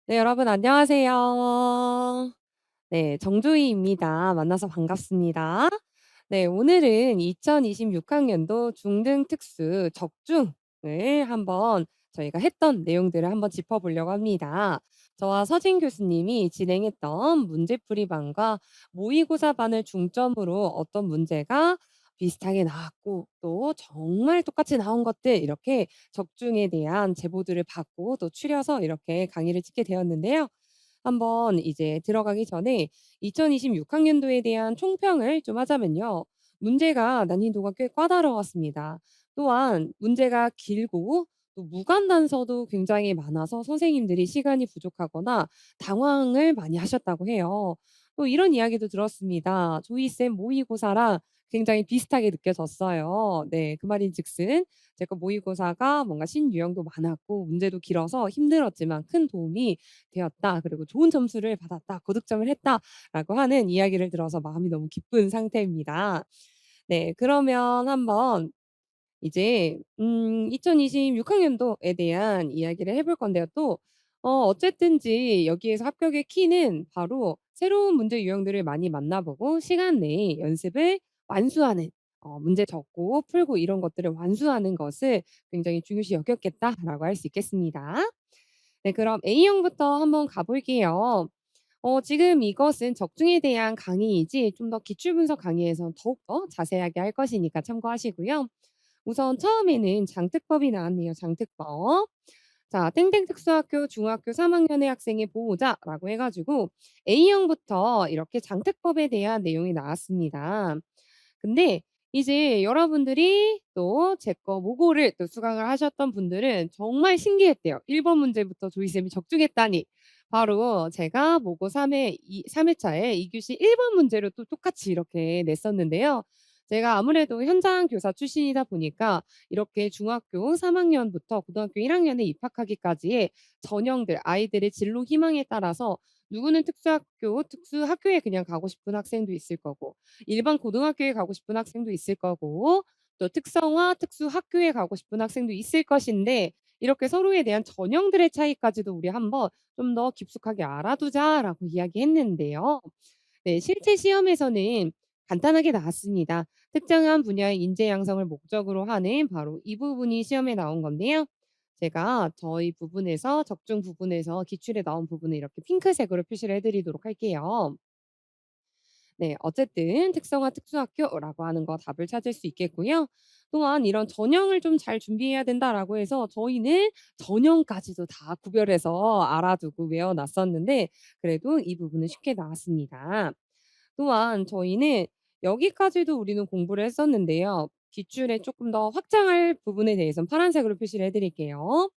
네, 여러분 안녕하세요. 네, 정조희입니다. 만나서 반갑습니다. 네, 오늘은 2026 학년도 중등 특수 적중을 한번 저희가 했던 내용들을 한번 짚어보려고 합니다. 저와 서진 교수님이 진행했던 문제풀이반과 모의고사반을 중점으로 어떤 문제가 비슷하게 나왔고 또 정말 똑같이 나온 것들 이렇게 적중에 대한 제보들을 받고 또 추려서 이렇게 강의를 찍게 되었는데요. 한번 이제 들어가기 전에 2026 학년도에 대한 총평을 좀 하자면요. 문제가 난이도가 꽤 까다로웠습니다. 또한 문제가 길고 또 무관 단서도 굉장히 많아서 선생님들이 시간이 부족하거나 당황을 많이 하셨다고 해요. 또 이런 이야기도 들었습니다. "조이쌤 모의고사랑 굉장히 비슷하게 느껴졌어요." 네. 그 말인즉슨 제가 모의고사가 뭔가 신유형도 많았고 문제도 길어서 힘들었지만 큰 도움이 되었다. 그리고 "좋은 점수를 받았다. 고득점을 했다."라고 하는 이야기를 들어서 마음이 너무 기쁜 상태입니다. 네. 그러면 한번 이제 2026 학년도에 대한 이야기를 해볼 건데요. 또 어쨌든지 여기에서 합격의 키는 바로 새로운 문제 유형들을 많이 만나보고 시간 내에 연습을 완수하는 문제 적고 풀고 이런 것들을 완수하는 것을 굉장히 중요시 여겼겠다라고 할 수 있겠습니다. 네, 그럼 A형부터 한번 가 볼게요. 지금 이것은 적중에 대한 강의이지 좀 더 기출 분석 강의에선 더욱더 자세하게 할 것이니까 참고하시고요. 우선 처음에는 장특법이 나왔네요, 장특법. 자, 땡땡 특수학교 중학교 3 학년의 학생의 보호자라고 해 가지고 A형부터 이렇게 장특법에 대한 내용이 나왔습니다. 근데 이제 여러분들이 또 제 거 모고를 또 수강을 하셨던 분들은 정말 신기했대요. 1번 문제부터 조이쌤이 적중했다니. 바로 제가 모고 3 회차에 2 교시 1번 문제로 또 똑같이 이렇게 냈었는데요. 제가 아무래도 현장 교사 출신이다 보니까 이렇게 중학교 3 학년부터 고등학교 1 학년에 입학하기까지의 전형들 아이들의 진로 희망에 따라서 누구는 특수학교에 그냥 가고 싶은 학생도 있을 거고 일반 고등학교에 가고 싶은 학생도 있을 거고 또 특성화 특수학교에 가고 싶은 학생도 있을 것인데 이렇게 서로에 대한 전형들의 차이까지도 우리 한번 좀 더 깊숙하게 알아두자라고 이야기했는데요. 네, 실제 시험에서는 간단하게 나왔습니다. 특정한 분야의 인재 양성을 목적으로 하는 바로 이 부분이 시험에 나온 건데요. 제가 저희 부분에서 적중 부분에서 기출에 나온 부분을 이렇게 핑크색으로 표시를 해 드리도록 할게요. 네. 어쨌든 특성화 특수학교라고 하는 거 답을 찾을 수 있겠고요. 또한 이런 전형을 좀 잘 준비해야 된다라고 해서 저희는 전형까지도 다 구별해서 알아두고 외워 놨었는데 그래도 이 부분은 쉽게 나왔습니다. 또한 저희는 여기까지도 우리는 공부를 했었는데요. 기출에 조금 더 확장할 부분에 대해서는 파란색으로 표시를 해 드릴게요.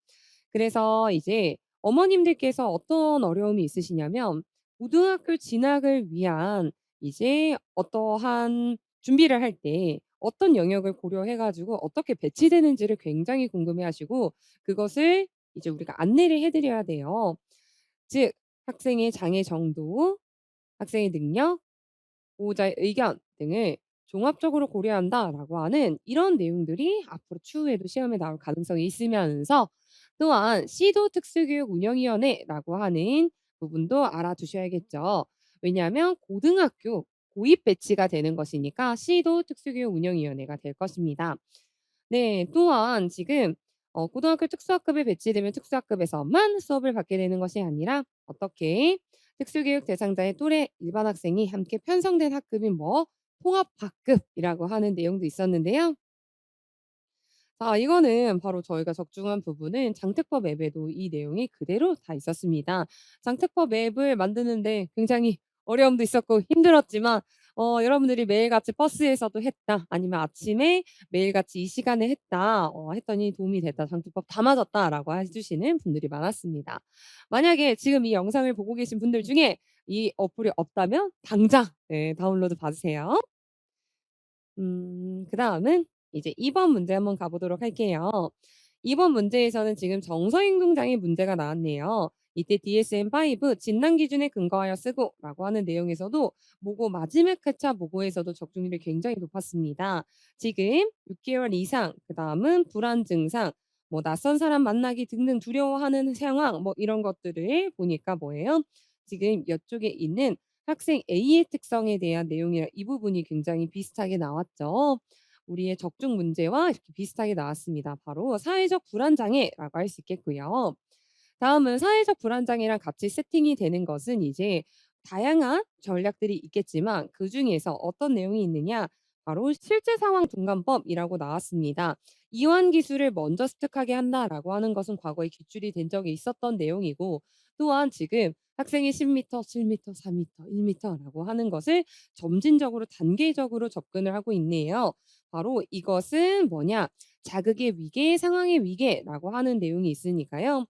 그래서 이제 어머님들께서 어떤 어려움이 있으시냐면 고등학교 진학을 위한 이제 어떠한 준비를 할 때 어떤 영역을 고려해 가지고 어떻게 배치되는지를 굉장히 궁금해하시고 그것을 이제 우리가 안내를 해 드려야 돼요. 즉 학생의 장애 정도, 학생의 능력, 보호자의 의견 등을 종합적으로 고려한다라고 하는 이런 내용들이 앞으로 추후에도 시험에 나올 가능성이 있으면서 또한 시도 특수교육운영위원회라고 하는 부분도 알아두셔야겠죠. 왜냐하면 고등학교 고입 배치가 되는 것이니까 시도 특수교육운영위원회가 될 것입니다. 네. 또한 지금 고등학교 특수학급에 배치되면 특수학급에서만 수업을 받게 되는 것이 아니라 어떻게 특수교육 대상자의 또래 일반 학생이 함께 편성된 학급인 뭐 통합학급이라고 하는 내용도 있었는데요. 자, 이거는 바로 저희가 적중한 부분은 장특법 앱에도 이 내용이 그대로 다 있었습니다. 장특법 앱을 만드는데 굉장히 어려움도 있었고 힘들었지만 여러분들이 매일같이 버스에서도 했다. 아니면 아침에 매일같이 이 시간에 했다. 했더니 도움이 됐다. 장특법 다 맞았다라고 해 주시는 분들이 많았습니다. 만약에 지금 이 영상을 보고 계신 분들 중에 이 어플이 없다면 당장 네, 다운로드 받으세요. 그다음은 이제 2번 문제 한번 가 보도록 할게요. 2번 문제에서는 지금 정서행동장애 문제가 나왔네요. 이때 DSM-5 진단 기준에 근거하여 쓰고라고 하는 내용에서도 모고 마지막 회차 모고에서도 적중률이 굉장히 높았습니다. 지금 6 개월 이상 그다음은 불안 증상 뭐 낯선 사람 만나기 등등 두려워하는 상황 뭐 이런 것들을 보니까 뭐예요? 지금 이쪽에 있는 학생 A의 특성에 대한 내용이랑 이 부분이 굉장히 비슷하게 나왔죠. 우리의 적중 문제와 이렇게 비슷하게 나왔습니다. 바로 사회적 불안 장애라고 할 수 있겠고요. 다음은 사회적 불안장애랑 같이 세팅이 되는 것은 이제 다양한 전략들이 있겠지만 그중에서 어떤 내용이 있느냐? 바로 실제 상황 둔감법이라고 나왔습니다. "이완 기술을 먼저 습득하게 한다."라고 하는 것은 과거에 기출이 된 적이 있었던 내용이고 또한 지금 학생이 10 미터, 7 미터, 4 미터, 1 미터라고 하는 것을 점진적으로 단계적으로 접근을 하고 있네요. 바로 이것은 뭐냐? 자극의 위계, 상황의 위계라고 하는 내용이 있으니까요.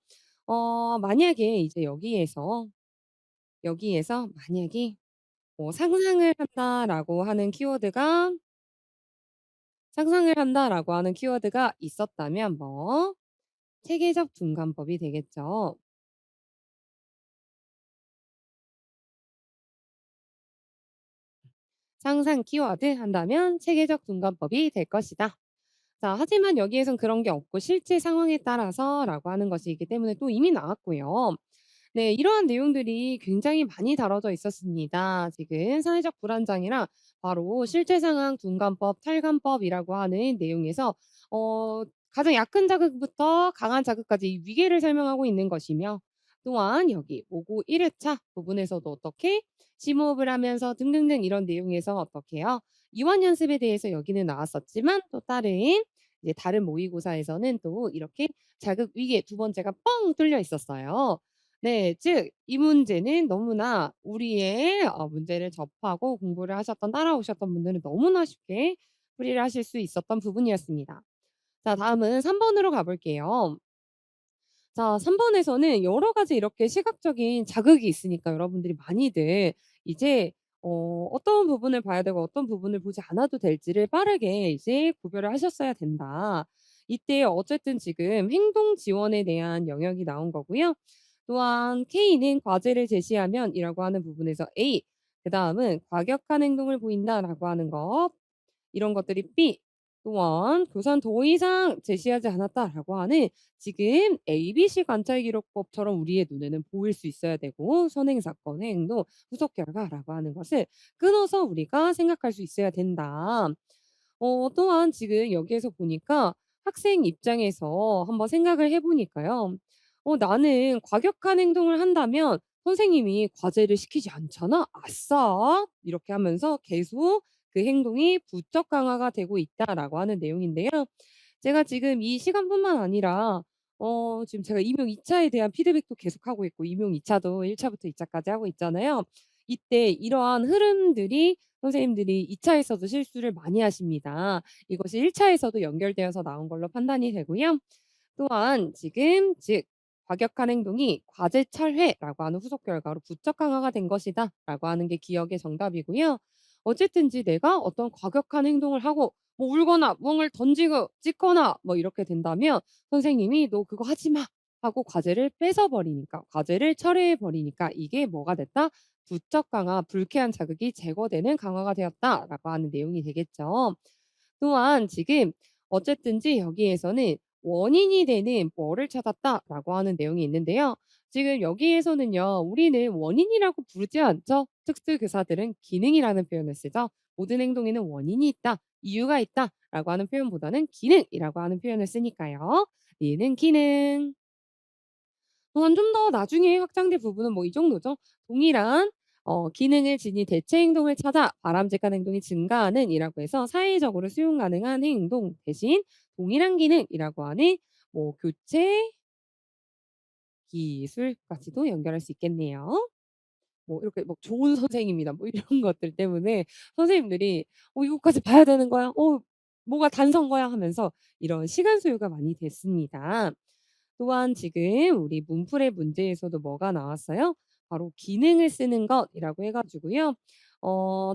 만약에 이제 여기에서 만약에 뭐 상상을 한다라고 하는 키워드가 있었다면 뭐 체계적 둔감법이 되겠죠. 상상 키워드 한다면 체계적 둔감법이 될 것이다. 자, 하지만 여기에선 그런 게 없고 실제 상황에 따라서라고 하는 것이기 때문에 또 이미 나왔고요. 네, 이러한 내용들이 굉장히 많이 다뤄져 있었습니다. 지금 사회적 불안장애랑 바로 실제 상황 둔감법, 탈감법이라고 하는 내용에서 어 가장 약한 자극부터 강한 자극까지 이 위계를 설명하고 있는 것이며 또한 여기 모고 1 회차 부분에서도 어떻게 심호흡을 하면서 등등등 이런 내용에서 어떻게요? 이완 연습에 대해서 여기는 나왔었지만 또 다른 모의고사에서는 또 이렇게 자극 위계 두 번째가 뻥 뚫려 있었어요. 네. 즉 이 문제는 너무나 우리의 문제를 접하고 공부를 하셨던 따라오셨던 분들은 너무나 쉽게 풀이를 하실 수 있었던 부분이었습니다. 자, 다음은 3 번으로 가 볼게요. 자, 3 번에서는 여러 가지 이렇게 시각적인 자극이 있으니까 여러분들이 많이들 이제 어떤 부분을 봐야 되고 어떤 부분을 보지 않아도 될지를 빠르게 이제 구별을 하셨어야 된다. 이때 어쨌든 지금 행동 지원에 대한 영역이 나온 거고요. 또한 K는 과제를 제시하면이라고 하는 부분에서 A, 그다음은 과격한 행동을 보인다라고 하는 것, 이런 것들이 B, 또한 교사는 더 이상 제시하지 않았다라고 하는 지금 ABC 관찰 기록법처럼 우리의 눈에는 보일 수 있어야 되고 선행 사건, 행동, 후속 결과라고 하는 것을 끊어서 우리가 생각할 수 있어야 된다. 또한 지금 여기에서 보니까 학생 입장에서 한번 생각을 해 보니까요. 나는 과격한 행동을 한다면 선생님이 과제를 시키지 않잖아. 아싸!' 이렇게 하면서 계속 그 행동이 부적 강화가 되고 있다라고 하는 내용인데요. 제가 지금 이 시간뿐만 아니라 지금 제가 임용 2 차에 대한 피드백도 계속하고 있고 임용 2 차도 1 차부터 2 차까지 하고 있잖아요. 이때 이러한 흐름들이 선생님들이 2 차에서도 실수를 많이 하십니다. 이것이 1 차에서도 연결되어서 나온 걸로 판단이 되고요. 또한 지금 즉 "과격한 행동이 과제 철회라고 하는 후속 결과로 부적 강화가 된 것이다."라고 하는 게 기억의 정답이고요. 어쨌든지 내가 어떤 과격한 행동을 하고 뭐 울거나 무언가를 던지고 찍거나 뭐 이렇게 된다면 선생님이 "너 그거 하지 마." 하고 과제를 뺏어 버리니까 과제를 철회해 버리니까 이게 뭐가 됐다? "부적 강화, 불쾌한 자극이 제거되는 강화가 되었다."라고 하는 내용이 되겠죠. 또한 지금 어쨌든지 여기에서는 "원인이 되는 뭐를 찾았다."라고 하는 내용이 있는데요. 지금 여기에서는요. 우리는 원인이라고 부르지 않죠. 특수교사들은 기능이라는 표현을 쓰죠. "모든 행동에는 원인이 있다. 이유가 있다."라고 하는 표현보다는 "기능"이라고 하는 표현을 쓰니까요. 얘는 기능. 또한 좀 더 나중에 확장된 부분은 뭐 이 정도죠. 동일한 기능을 지닌 대체 행동을 찾아 바람직한 행동이 증가하는 이라고 해서 사회적으로 수용 가능한 행동 대신 동일한 기능이라고 하는 뭐 교체 기술까지도 연결할 수 있겠네요. 뭐 이렇게 뭐 좋은 선생님이다 뭐 이런 것들 때문에 선생님들이 이것까지 봐야 되는 거야? 뭐가 단서인 거야?" 하면서 이런 시간 소요가 많이 됐습니다. 또한 지금 우리 문풀의 문제에서도 뭐가 나왔어요? 바로 기능을 쓰는 것이라고 해 가지고요.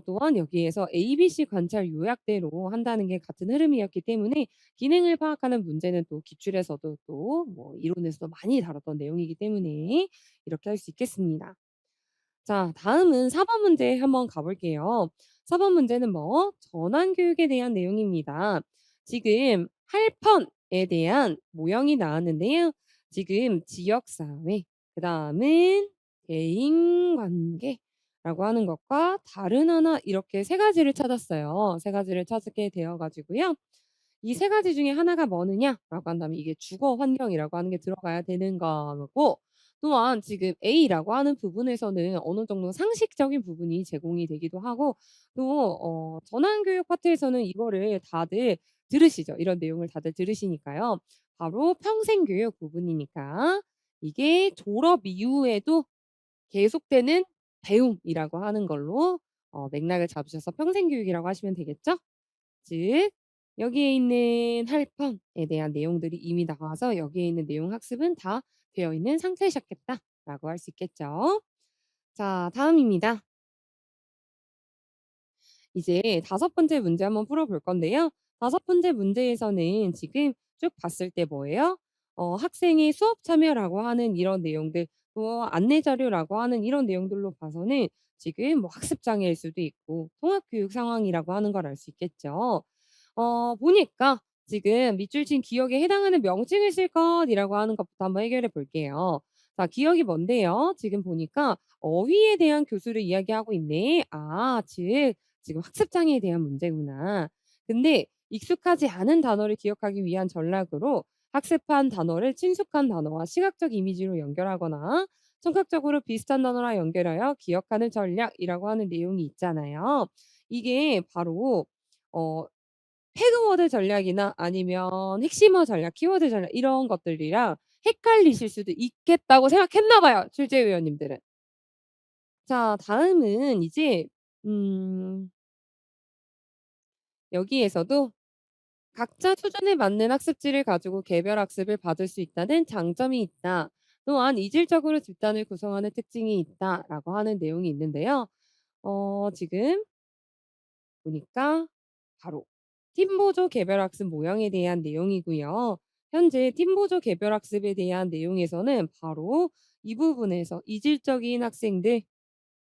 또한 여기에서 ABC 관찰 요약대로 한다는 게 같은 흐름이었기 때문에 기능을 파악하는 문제는 또 기출에서도 또 뭐 이론에서도 많이 다뤘던 내용이기 때문에 이렇게 할 수 있겠습니다. 자, 다음은 4번 문제 한번 가 볼게요. 4번 문제는 뭐 전환 교육에 대한 내용입니다. 지금 할 펀 대한 모형이 나왔는데요. 지금 지역사회, 그다음은 대인관계라고 하는 것과 다른 하나 이렇게 세 가지를 찾았어요. 세 가지를 찾게 되어 가지고요. 이 세 가지 중에 하나가 뭐느냐라고 한다면 이게 주거 환경이라고 하는 게 들어가야 되는 거고, 또한 지금 A라고 하는 부분에서는 어느 정도 상식적인 부분이 제공이 되기도 하고, 또 전환교육 파트에서는 이거를 다들 들으시죠. 이런 내용을 다들 들으시니까요. 바로 평생교육 부분이니까 이게 졸업 이후에도 계속되는 배움이라고 하는 걸로 맥락을 잡으셔서 평생교육이라고 하시면 되겠죠? 즉 여기에 있는 할평에 대한 내용들이 이미 나와서 여기에 있는 내용 학습은 다 되어 있는 상태셨겠다라고 할 수 있겠죠. 자, 다음입니다. 이제 다섯 번째 문제 한번 풀어볼 건데요. 다섯 번째 문제에서는 지금 쭉 봤을 때 뭐예요? 학생의 수업 참여라고 하는 이런 내용들, 또 안내 자료라고 하는 이런 내용들로 봐서는 지금 뭐 학습 장애일 수도 있고 통합 교육 상황이라고 하는 걸 알 수 있겠죠. 보니까 지금 밑줄 친 기억에 해당하는 명칭을 쓸 것이라고 하는 것부터 한번 해결해 볼게요. 자, 기억이 뭔데요? 지금 보니까 어휘에 대한 교수를 이야기하고 있네. 아, 즉 지금 학습 장애에 대한 문제구나. 근데 익숙하지 않은 단어를 기억하기 위한 전략으로 학습한 단어를 친숙한 단어와 시각적 이미지로 연결하거나 청각적으로 비슷한 단어랑 연결하여 기억하는 전략이라고 하는 내용이 있잖아요. 이게 바로 어 태그워드 전략이나 아니면 핵심어 전략, 키워드 전략 이런 것들이랑 헷갈리실 수도 있겠다고 생각했나 봐요, 출제위원님들은. 자, 다음은 이제 음 여기에서도 각자 수준에 맞는 학습지를 가지고 개별 학습을 받을 수 있다는 장점이 있다. 또한 이질적으로 집단을 구성하는 특징이 있다라고 하는 내용이 있는데요. 지금 보니까 바로 팀보조 개별학습 모형에 대한 내용이고요. 현재 팀보조 개별학습에 대한 내용에서는 바로 이 부분에서 이질적인 학생들,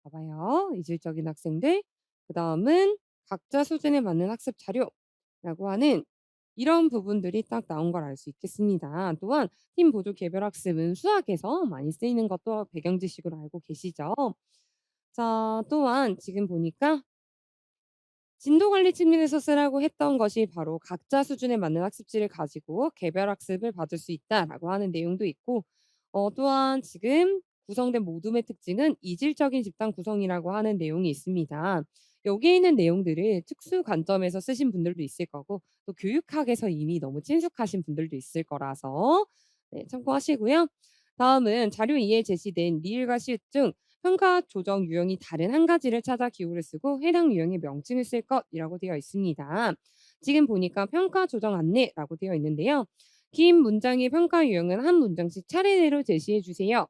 봐봐요. 이질적인 학생들, 그다음은 각자 수준에 맞는 학습 자료라고 하는 이런 부분들이 딱 나온 걸 알 수 있겠습니다. 또한 팀 보조 개별 학습은 수학에서 많이 쓰이는 것도 배경 지식으로 알고 계시죠? 자, 또한 지금 보니까 진도 관리 측면에서 쓰라고 했던 것이 바로 각자 수준에 맞는 학습지를 가지고 개별 학습을 받을 수 있다라고 하는 내용도 있고, 또한 지금 구성된 모둠의 특징은 이질적인 집단 구성이라고 하는 내용이 있습니다. 여기에 있는 내용들을 특수 관점에서 쓰신 분들도 있을 거고, 또 교육학에서 이미 너무 친숙하신 분들도 있을 거라서 네, 참고하시고요. 다음은 자료 2에 제시된 리을과 시읒 중 평가 조정 유형이 다른 한 가지를 찾아 기호를 쓰고 해당 유형의 명칭을 쓸 것이라고 되어 있습니다. 지금 보니까 평가 조정 안내라고 되어 있는데요. 긴 문장의 평가 유형은 한 문장씩 차례대로 제시해 주세요.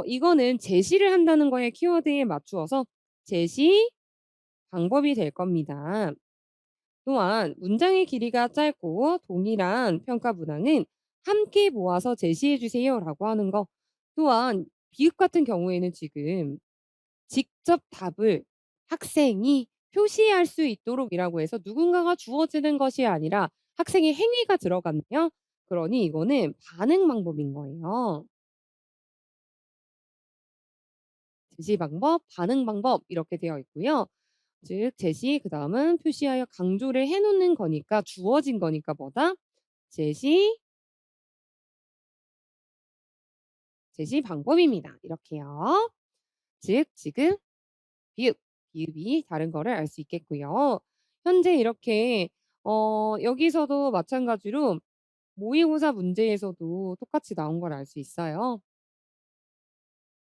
이거는 제시를 한다는 거에 키워드에 맞추어서 제시 방법이 될 겁니다. 또한 문장의 길이가 짧고 동일한 평가 문항은 함께 모아서 제시해 주세요라고 하는 거. 또한 비읍 같은 경우에는 지금 직접 답을 학생이 표시할 수 있도록이라고 해서 누군가가 주어지는 것이 아니라 학생의 행위가 들어갔네요. 그러니 이거는 반응 방법인 거예요. 제시 방법, 반응 방법 이렇게 되어 있고요. 즉 제시 그다음은 표시하여 강조를 해 놓는 거니까 주어진 거니까 뭐다? 제시, 제시 방법입니다. 이렇게요. 즉 지금 비읍, 비읍이 다른 거를 알 수 있겠고요. 현재 이렇게 여기서도 마찬가지로 모의고사 문제에서도 똑같이 나온 걸 알 수 있어요.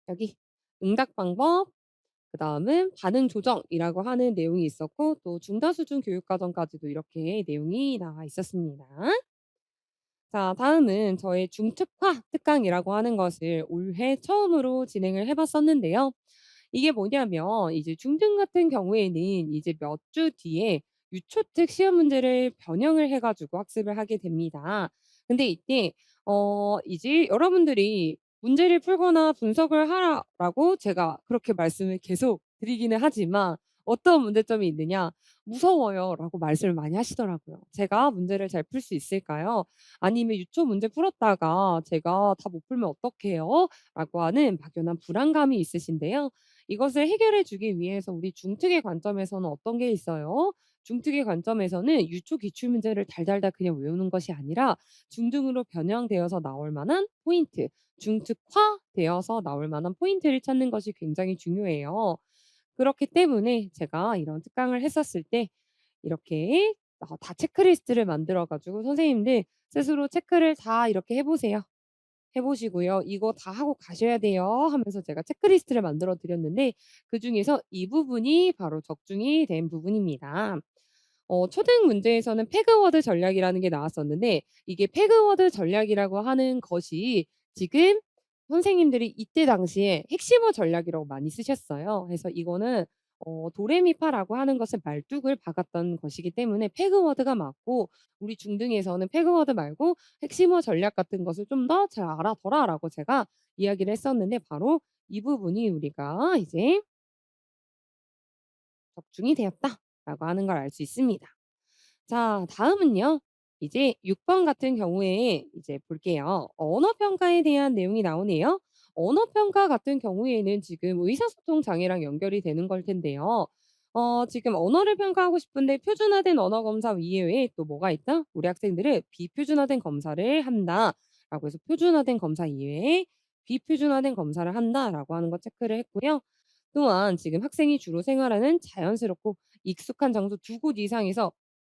여기 응답 방법, 그다음은 반응 조정이라고 하는 내용이 있었고, 또 중다 수준 교육 과정까지도 이렇게 내용이 나와 있었습니다. 자, 다음은 저의 중특화 특강이라고 하는 것을 올해 처음으로 진행을 해 봤었는데요. 이게 뭐냐면 이제 중등 같은 경우에는 이제 몇 주 뒤에 유초특 시험 문제를 변형을 해 가지고 학습을 하게 됩니다. 근데 이때 이제 여러분들이 "문제를 풀거나 분석을 하라."라고 제가 그렇게 말씀을 계속 드리기는 하지만 어떤 문제점이 있느냐? "무서워요."라고 말씀을 많이 하시더라고요. "제가 문제를 잘 풀 수 있을까요?" 아니면 "유초 문제 풀었다가 제가 다 못 풀면 어떡해요?" 라고 하는 막연한 불안감이 있으신데요. 이것을 해결해 주기 위해서 우리 중특의 관점에서는 어떤 게 있어요? 중특의 관점에서는 유초 기출 문제를 달달달 그냥 외우는 것이 아니라 중등으로 변형되어서 나올 만한 포인트, 중특화되어서 나올 만한 포인트를 찾는 것이 굉장히 중요해요. 그렇기 때문에 제가 이런 특강을 했었을 때 이렇게 다 체크리스트를 만들어 가지고 "선생님들 스스로 체크를 다 이렇게 해 보세요. 해 보시고요. 이거 다 하고 가셔야 돼요." 하면서 제가 체크리스트를 만들어 드렸는데 그중에서 이 부분이 바로 적중이 된 부분입니다. 초등 문제에서는 패그워드 전략이라는 게 나왔었는데 이게 패그워드 전략이라고 하는 것이 지금 선생님들이 이때 당시에 핵심어 전략이라고 많이 쓰셨어요. 그래서 이거는 도레미파라고 하는 것을 말뚝을 박았던 것이기 때문에 패그워드가 맞고 우리 중등에서는 패그워드 말고 핵심어 전략 같은 것을 좀 더 잘 알아둬라라고 제가 이야기를 했었는데 바로 이 부분이 우리가 이제 적중이 되었다라고 하는 걸 알 수 있습니다. 자, 다음은요. 이제 6번 같은 경우에 이제 볼게요. 언어 평가에 대한 내용이 나오네요. 언어 평가 같은 경우에는 지금 의사소통 장애랑 연결이 되는 걸 텐데요. 지금 언어를 평가하고 싶은데 표준화된 언어 검사 이외에 또 뭐가 있다? 우리 학생들은 비표준화된 검사를 한다라고 해서 표준화된 검사 이외에 비표준화된 검사를 한다라고 하는 거 체크를 했고요. 또한 지금 학생이 주로 생활하는 자연스럽고 익숙한 장소 두 곳 이상에서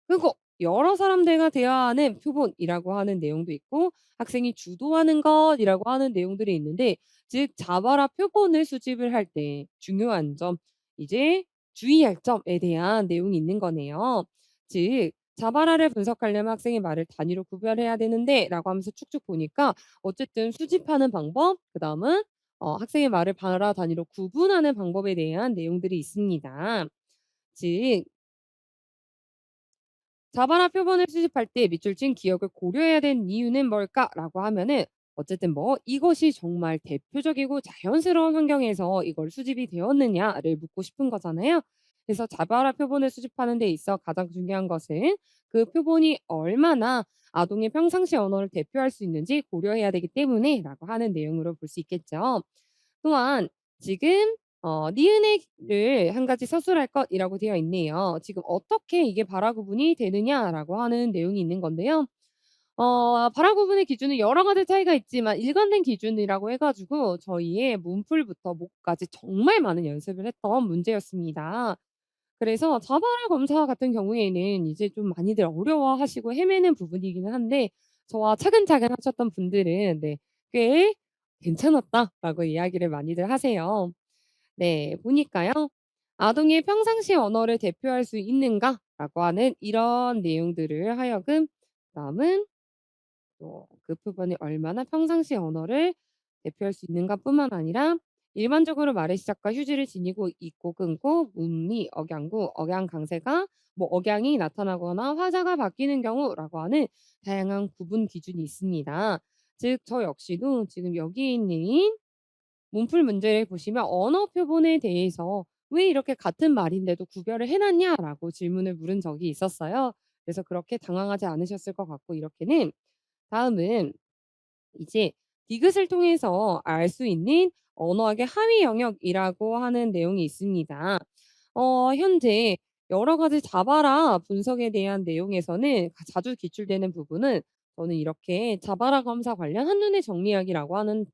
그리고 여러 사람들과 대화하는 표본이라고 하는 내용도 있고 학생이 주도하는 것이라고 하는 내용들이 있는데 즉 자바라 표본을 수집을 할 때 중요한 점 이제 주의할 점에 대한 내용이 있는 거네요. 즉 자바라를 분석하려면 학생의 말을 단위로 구별해야 되는데라고 하면서 쭉쭉 보니까 어쨌든 수집하는 방법 그다음은 학생의 말을 바라 단위로 구분하는 방법에 대한 내용들이 있습니다. 즉 자바나 표본을 수집할 때 밑줄 친 기억을 고려해야 되는 이유는 뭘까라고 하면은 어쨌든 뭐 이것이 정말 대표적이고 자연스러운 환경에서 이걸 수집이 되었느냐를 묻고 싶은 거잖아요. 그래서 자바라 표본을 수집하는 데 있어 가장 중요한 것은 그 표본이 얼마나 아동의 평상시 언어를 대표할 수 있는지 고려해야 되기 때문에라고 하는 내용으로 볼 수 있겠죠. 또한 지금 니은의를 한 가지 서술할 것이라고 되어 있네요. 지금 어떻게 이게 발화 구분이 되느냐라고 하는 내용이 있는 건데요. 발화 구분의 기준은 여러 가지 차이가 있지만 일관된 기준이라고 해 가지고 저희의 문풀부터 목까지 정말 많은 연습을 했던 문제였습니다. 그래서 자바라 검사 같은 경우에는 이제 좀 많이들 어려워하시고 헤매는 부분이기는 한데 저와 차근차근 하셨던 분들은 네 꽤 "괜찮았다."라고 이야기를 많이들 하세요. 네. 보니까요. "아동의 평상시 언어를 대표할 수 있는가?"라고 하는 이런 내용들을 하여금 그다음은 그 부분이 얼마나 평상시 언어를 대표할 수 있는가뿐만 아니라 일반적으로 말의 시작과 휴지를 지니고 있고 끊고 문미, 억양구, 억양 강세가 뭐 억양이 나타나거나 화자가 바뀌는 경우라고 하는 다양한 구분 기준이 있습니다. 즉 저 역시도 지금 여기에 있는 문풀 문제를 보시면 언어 표본에 대해서 "왜 이렇게 같은 말인데도 구별을 해 놨냐?"라고 질문을 물은 적이 있었어요. 그래서 그렇게 당황하지 않으셨을 것 같고 이렇게는 다음은 이제 디귿을 통해서 알 수 있는 언어학의 하위 영역이라고 하는 내용이 있습니다. 현재 여러 가지 자바라 분석에 대한 내용에서는 자주 기출되는 부분은 저는 이렇게 자바라 검사 관련 한눈에 정리하기라고 하는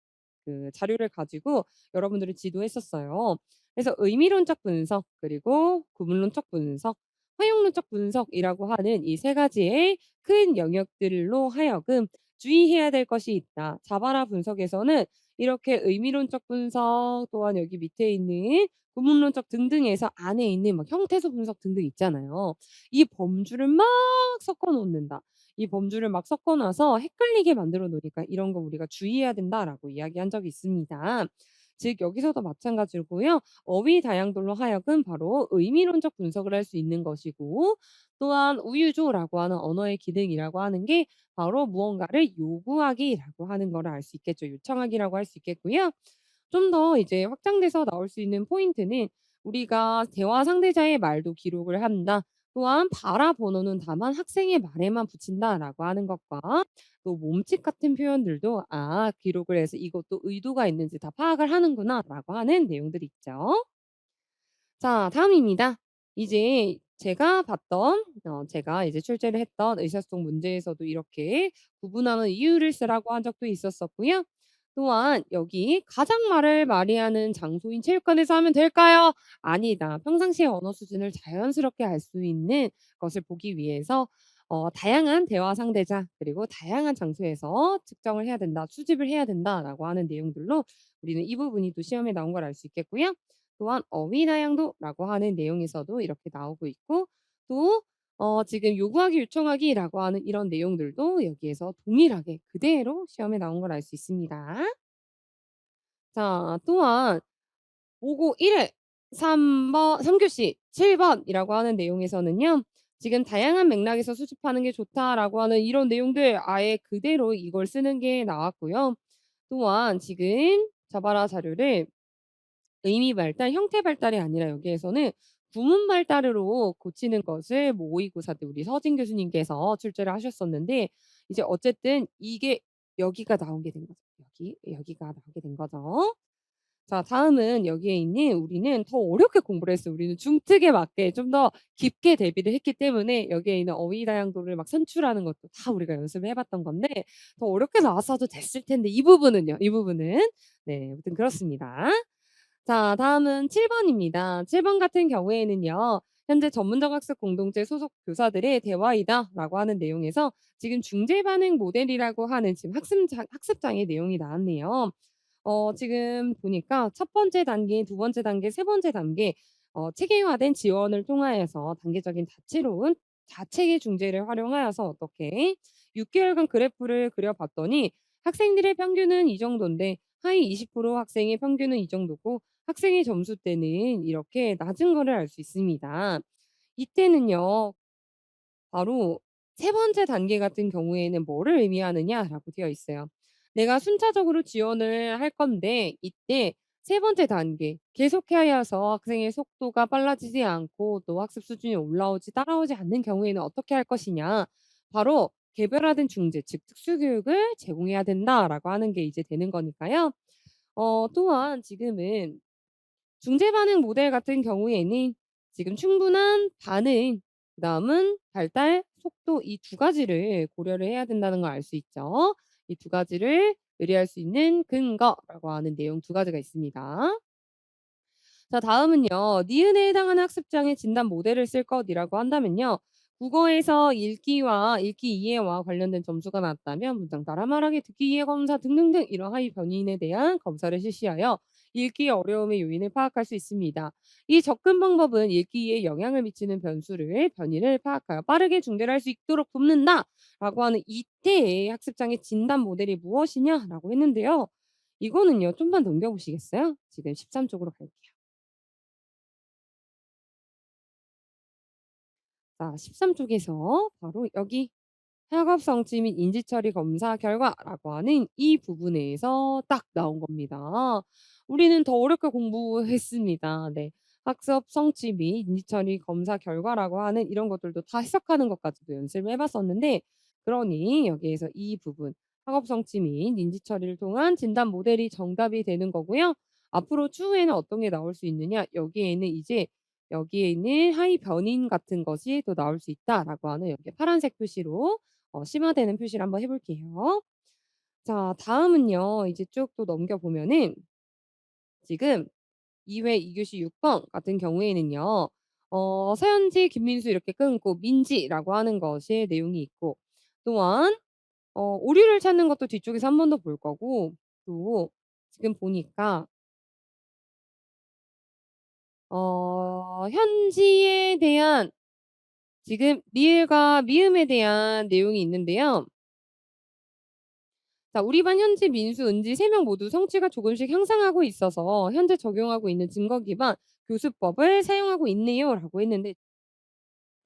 그 자료를 가지고 여러분들을 지도했었어요. 그래서 의미론적 분석 그리고 구문론적 분석, 활용론적 분석이라고 하는 이 세 가지의 큰 영역들로 하여금 주의해야 될 것이 있다. 자바라 분석에서는 이렇게 의미론적 분석 또한 여기 밑에 있는 구문론적 등등에서 안에 있는 막 형태소 분석 등등 있잖아요. 이 범주를 막 섞어 놓는다. 이 범주를 막 섞어 놔서 헷갈리게 만들어 놓으니까 "이런 거 우리가 주의해야 된다."라고 이야기한 적이 있습니다. 즉 여기서도 마찬가지고요. 어휘 다양돌로 하여금 바로 의미론적 분석을 할 수 있는 것이고 또한 우유조라고 하는 언어의 기능이라고 하는 게 바로 무언가를 요구하기라고 하는 거를 알 수 있겠죠. 요청하기라고 할 수 있겠고요. 좀 더 이제 확장돼서 나올 수 있는 포인트는 우리가 대화 상대자의 말도 기록을 한다. 또한 "봐라." 번호는 다만 학생의 말에만 붙인다라고 하는 것과 또 몸짓 같은 표현들도 기록을 해서 이것도 의도가 있는지 다 파악을 하는구나라고 하는 내용들이 있죠. 자 다음입니다. 이제 제가 이제 출제를 했던 의사소통 문제에서도 이렇게 구분하는 이유를 쓰라고 한 적도 있었었고요. 또한 여기 "가장 말을 많이 하는 장소인 체육관에서 하면 될까요?" 아니다. 평상시의 언어 수준을 자연스럽게 알 수 있는 것을 보기 위해서 다양한 대화 상대자 그리고 다양한 장소에서 측정을 해야 된다. 수집을 해야 된다라고 하는 내용들로 우리는 이 부분이 또 시험에 나온 걸 알 수 있겠고요. 또한 어휘다양도라고 하는 내용에서도 이렇게 나오고 있고 또 지금 요구하기, 요청하기라고 하는 이런 내용들도 여기에서 동일하게 그대로 시험에 나온 걸 알 수 있습니다. 자 또한 보고 1회 3 교시 7 번이라고 하는 내용에서는요. 지금 "다양한 맥락에서 수집하는 게 좋다."라고 하는 이런 내용들 아예 그대로 이걸 쓰는 게 나왔고요. 또한 지금 자바라 자료를 의미 발달, 형태 발달이 아니라 여기에서는 구문 발달으로 고치는 것을 모의고사 때 우리 서진 교수님께서 출제를 하셨었는데 이제 어쨌든 이게 여기가 나오게 된 거죠. 여기가 나오게 된 거죠. 자 다음은 여기에 있는 우리는 더 어렵게 공부를 했어요. 우리는 중특에 맞게 좀 더 깊게 대비를 했기 때문에 여기에 있는 어휘 다양도를 막 산출하는 것도 다 우리가 연습을 해 봤던 건데 더 어렵게 나왔어도 됐을 텐데 이 부분은요. 이 부분은 네 아무튼 그렇습니다. 자 다음은 7 번입니다. 7번 같은 경우에는요. "현재 전문적 학습 공동체 소속 교사들의 대화이다."라고 하는 내용에서 지금 중재 반응 모델이라고 하는 지금 학습장의 내용이 나왔네요. 지금 보니까 첫 번째 단계, 두 번째 단계, 세 번째 단계 체계화된 지원을 통하여서 단계적인 다채로운 자체의 중재를 활용하여서 어떻게 6 개월간 그래프를 그려 봤더니 학생들의 평균은 이 정도인데 하위 20% 학생의 평균은 이 정도고 학생의 점수대는 이렇게 낮은 거를 알 수 있습니다. 이때는요. 바로 세 번째 단계 같은 경우에는 뭐를 의미하느냐라고 되어 있어요. 내가 순차적으로 지원을 할 건데 이때 세 번째 단계 계속하여서 학생의 속도가 빨라지지 않고 또 학습 수준이 따라오지 않는 경우에는 어떻게 할 것이냐. 바로 개별화된 중재 즉 특수 교육을 제공해야 된다라고 하는 게 이제 되는 거니까요. 또한 지금은 중재 반응 모델 같은 경우에는 지금 충분한 반응 그다음은 발달 속도 이 두 가지를 고려를 해야 된다는 걸 알 수 있죠. 이 두 가지를 의뢰할 수 있는 근거라고 하는 내용 두 가지가 있습니다. 자 다음은요. 니은에 해당하는 학습장애 진단 모델을 쓸 것이라고 한다면요. 국어에서 읽기 이해와 관련된 점수가 낮다면 문장 따라 말하기, 듣기 이해 검사 등등등 이런 하위 변인에 대한 검사를 실시하여 읽기 어려움의 요인을 파악할 수 있습니다. 이 접근 방법은 읽기에 영향을 미치는 변인을 파악하여 빠르게 중재를 할 수 있도록 돕는다라고 하는 이때의 학습장애 진단 모델이 무엇이냐라고 했는데요. 이거는요. 좀만 넘겨 보시겠어요? 지금 13 쪽으로 갈게요. 자 13 쪽에서 바로 여기 학업성취 및 인지처리 검사 결과라고 하는 이 부분에서 딱 나온 겁니다. 우리는 더 어렵게 공부했습니다. 네. 학습 성취 및 인지처리 검사 결과라고 하는 이런 것들도 다 해석하는 것까지도 연습을 해 봤었는데 그러니 여기에서 이 부분 학업 성취 및 인지 처리를 통한 진단 모델이 정답이 되는 거고요. 앞으로 추후에는 어떤 게 나올 수 있느냐 여기에는 이제 여기에 있는 하위 변인 같은 것이 또 나올 수 있다라고 하는 여기 파란색 표시로 심화되는 표시를 한번 해 볼게요. 자 다음은요. 이제 쭉 또 넘겨 보면은 지금 2회 2 교시 6번 같은 경우에는요. 서현지, 김민수 이렇게 끊고 민지라고 하는 것의 내용이 있고 또한 오류를 찾는 것도 뒤쪽에서 한 번 더 볼 거고 또 지금 보니까 현지에 대한 지금 리을과 미음에 대한 내용이 있는데요. 자 우리 반 현지, 민수, 은지 3명 모두 성취가 조금씩 향상하고 있어서 현재 적용하고 있는 증거 기반 교수법을 사용하고 있네요라고 했는데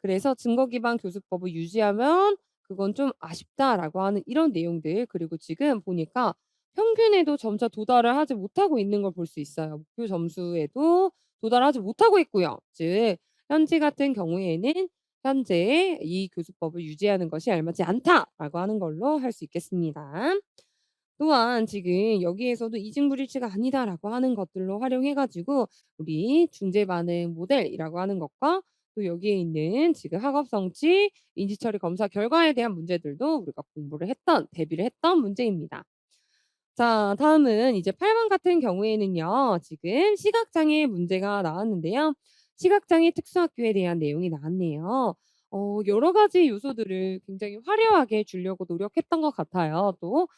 그래서 "증거 기반 교수법을 유지하면 그건 좀 아쉽다."라고 하는 이런 내용들 그리고 지금 보니까 평균에도 점차 도달을 하지 못하고 있는 걸 볼 수 있어요. 목표 점수에도 도달하지 못하고 있고요. 즉 현지 같은 경우에는 현재 이 교수법을 유지하는 것이 알맞지 않다라고 하는 걸로 할 수 있겠습니다. 또한 지금 여기에서도 "이직물일치가 아니다."라고 하는 것들로 활용해 가지고 우리 중재 반응 모델이라고 하는 것과 또 여기에 있는 지금 학업 성취, 인지 처리 검사 결과에 대한 문제들도 우리가 공부를 했던 대비를 했던 문제입니다. 자, 다음은 이제 8번 같은 경우에는요. 지금 시각장애 문제가 나왔는데요. 시각장애 특수학교에 대한 내용이 나왔네요. 여러 가지 요소들을 굉장히 화려하게 주려고 노력했던 것 같아요. 또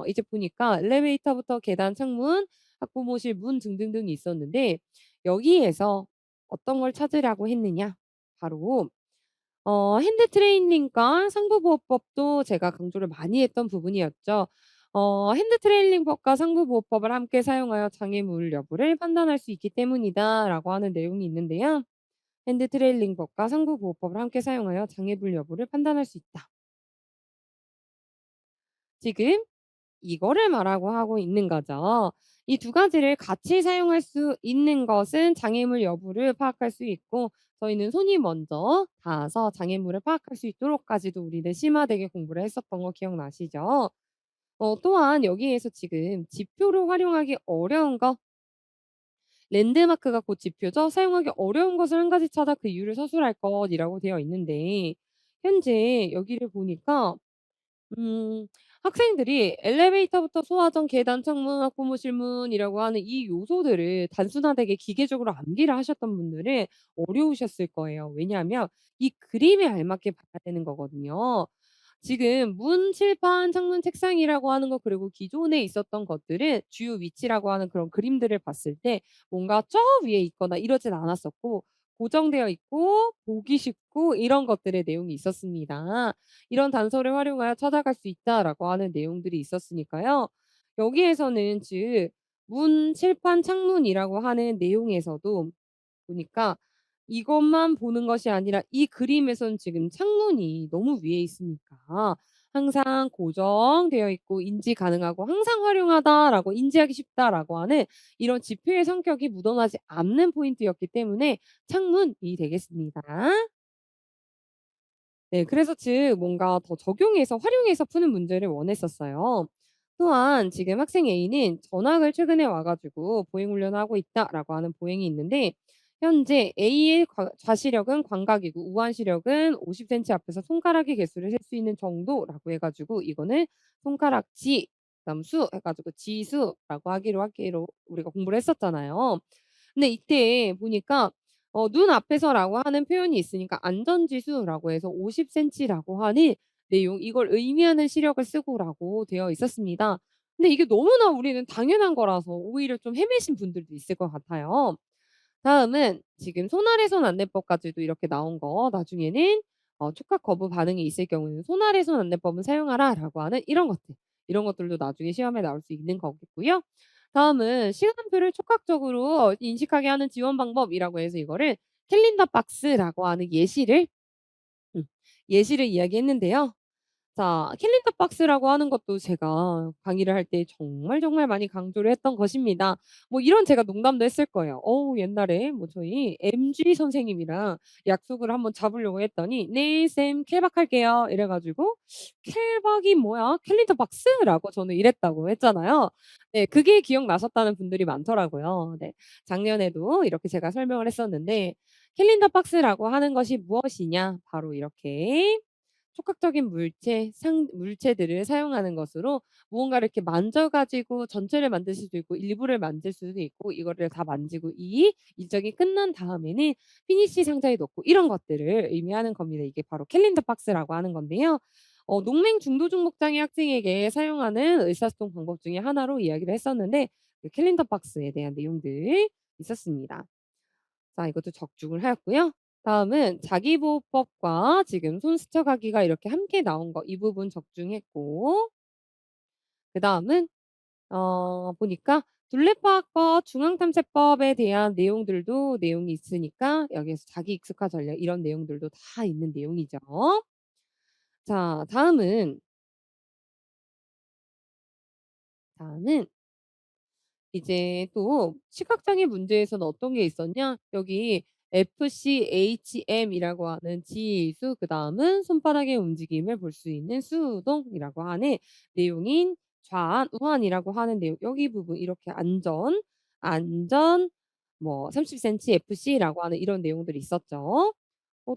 이제 보니까 엘리베이터부터 계단, 창문, 학부모실 문 등등등이 있었는데 여기에서 어떤 걸 찾으라고 했느냐? 바로 핸드 트레이닝과 상부보호법도 제가 강조를 많이 했던 부분이었죠. "핸드 트레이닝법과 상부보호법을 함께 사용하여 장애물 여부를 판단할 수 있기 때문이다."라고 하는 내용이 있는데요. "핸드 트레이닝법과 상부보호법을 함께 사용하여 장애물 여부를 판단할 수 있다." 지금 이거를 말하고 하고 있는 거죠. 이 두 가지를 같이 사용할 수 있는 것은 장애물 여부를 파악할 수 있고 저희는 손이 먼저 닿아서 장애물을 파악할 수 있도록까지도 우리는 심화되게 공부를 했었던 거 기억나시죠? 또한 여기에서 지금 지표로 활용하기 어려운 거 랜드마크가 곧 지표죠. 사용하기 어려운 것을 한 가지 찾아 그 이유를 서술할 것이라고 되어 있는데 현재 여기를 보니까 음 학생들이 엘리베이터부터 소화전, 계단, 창문, 학부모 실문이라고 하는 이 요소들을 단순화되게 기계적으로 암기를 하셨던 분들은 어려우셨을 거예요. 왜냐하면 이 그림에 알맞게 봐야 되는 거거든요. 지금 문, 칠판, 창문, 책상이라고 하는 것 그리고 기존에 있었던 것들은 주요 위치라고 하는 그런 그림들을 봤을 때 뭔가 저 위에 있거나 이러진 않았었고 고정되어 있고 보기 쉽고 이런 것들의 내용이 있었습니다. "이런 단서를 활용하여 찾아갈 수 있다."라고 하는 내용들이 있었으니까요. 여기에서는 즉 문, 칠판, 창문이라고 하는 내용에서도 보니까 이것만 보는 것이 아니라 이 그림에선 지금 창문이 너무 위에 있으니까 항상 고정되어 있고 인지 가능하고 "항상 활용하다."라고 "인지하기 쉽다."라고 하는 이런 지표의 성격이 묻어나지 않는 포인트였기 때문에 창문이 되겠습니다. 네. 그래서 즉 뭔가 더 적용해서 활용해서 푸는 문제를 원했었어요. 또한 지금 학생 A는 "전학을 최근에 와 가지고 보행 훈련을 하고 있다."라고 하는 보행이 있는데 현재 A의 좌시력은 광각이고 우한 시력은 50 센티 앞에서 손가락의 개수를 셀 수 있는 정도라고 해 가지고 이거는 손가락지 그다음 수 해 가지고 지수라고 하기로 우리가 공부를 했었잖아요. 근데 이때 보니까 눈앞에서라고 하는 표현이 있으니까 안전지수라고 해서 50 센티라고 하는 내용 이걸 의미하는 시력을 쓰고라고 되어 있었습니다. 근데 이게 너무나 우리는 당연한 거라서 오히려 좀 헤매신 분들도 있을 것 같아요. 다음은 지금 손아래손 안내법까지도 이렇게 나온 거 나중에는 촉각 거부 반응이 있을 경우에는 "손아래손 안내법은 사용하라."라고 하는 이런 것들. 이런 것들도 나중에 시험에 나올 수 있는 거겠고요. 다음은 시간표를 촉각적으로 인식하게 하는 지원 방법이라고 해서 이거를 캘린더 박스라고 하는 음 예시를 이야기했는데요. 자, 캘린더 박스라고 하는 것도 제가 강의를 할 때 정말 정말 많이 강조를 했던 것입니다. 뭐 이런 제가 농담도 했을 거예요. 옛날에 뭐 저희 MG 선생님이랑 약속을 한번 잡으려고 했더니 "네 쌤 캘박할게요." 이래 가지고 "캘박이 뭐야? 캘린더 박스?"라고 저는 이랬다고 했잖아요. 네, 그게 기억나셨다는 분들이 많더라고요. 네. 작년에도 이렇게 제가 설명을 했었는데 캘린더 박스라고 하는 것이 무엇이냐? 바로 이렇게 촉각적인 물체들을 사용하는 것으로 무언가를 이렇게 만져 가지고 전체를 만들 수도 있고 일부를 만들 수도 있고 이거를 다 만지고 이 일정이 끝난 다음에는 피니시 상자에 넣고 이런 것들을 의미하는 겁니다. 이게 바로 캘린더 박스라고 하는 건데요. 농맹 중도중복 장애 학생에게 사용하는 의사소통 방법 중에 하나로 이야기를 했었는데 그 캘린더 박스에 대한 내용들 있었습니다. 자, 이것도 적중을 하였고요. 다음은 자기보호법과 지금 손 스쳐가기가 이렇게 함께 나온 거 이 부분 적중했고 그다음은 보니까 둘레파악법, 중앙탐색법에 대한 내용들도 내용이 있으니까 여기에서 자기 익숙화 전략 이런 내용들도 다 있는 내용이죠. 자, 다음은 이제 또 시각장애 문제에서는 어떤 게 있었냐? 여기 FCHM이라고 하는 지수, 그다음은 손바닥의 움직임을 볼 수 있는 수동이라고 하는 내용인 좌안, 우안이라고 하는 내용, 여기 부분 이렇게 안전 뭐 30cm FC라고 하는 이런 내용들이 있었죠.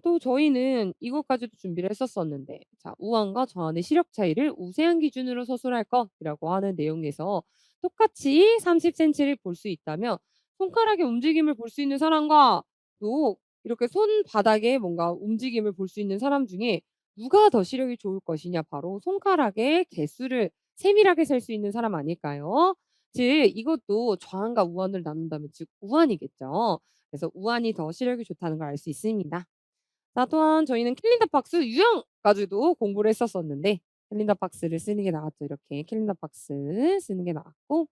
또 저희는 이것까지도 준비를 했었었는데, 자, 우한과 저한의 시력 차이를 우세한 기준으로 서술할 것이라고 하는 내용에서 똑같이 30cm를 볼 수 있다면 손가락의 움직임을 볼 수 있는 사람과 또 이렇게 손바닥에 뭔가 움직임을 볼 수 있는 사람 중에 누가 더 시력이 좋을 것이냐, 바로 손가락의 개수를 세밀하게 셀 수 있는 사람 아닐까요? 즉 이것도 좌안과 우한을 나눈다면 즉 우한이겠죠. 그래서 우한이 더 시력이 좋다는 걸 알 수 있습니다. 자, 또한 저희는 캘린더 박스 유형까지도 공부를 했었었는데, 캘린더 박스를 쓰는 게 나왔죠. 이렇게 캘린더 박스 쓰는 게 나왔고,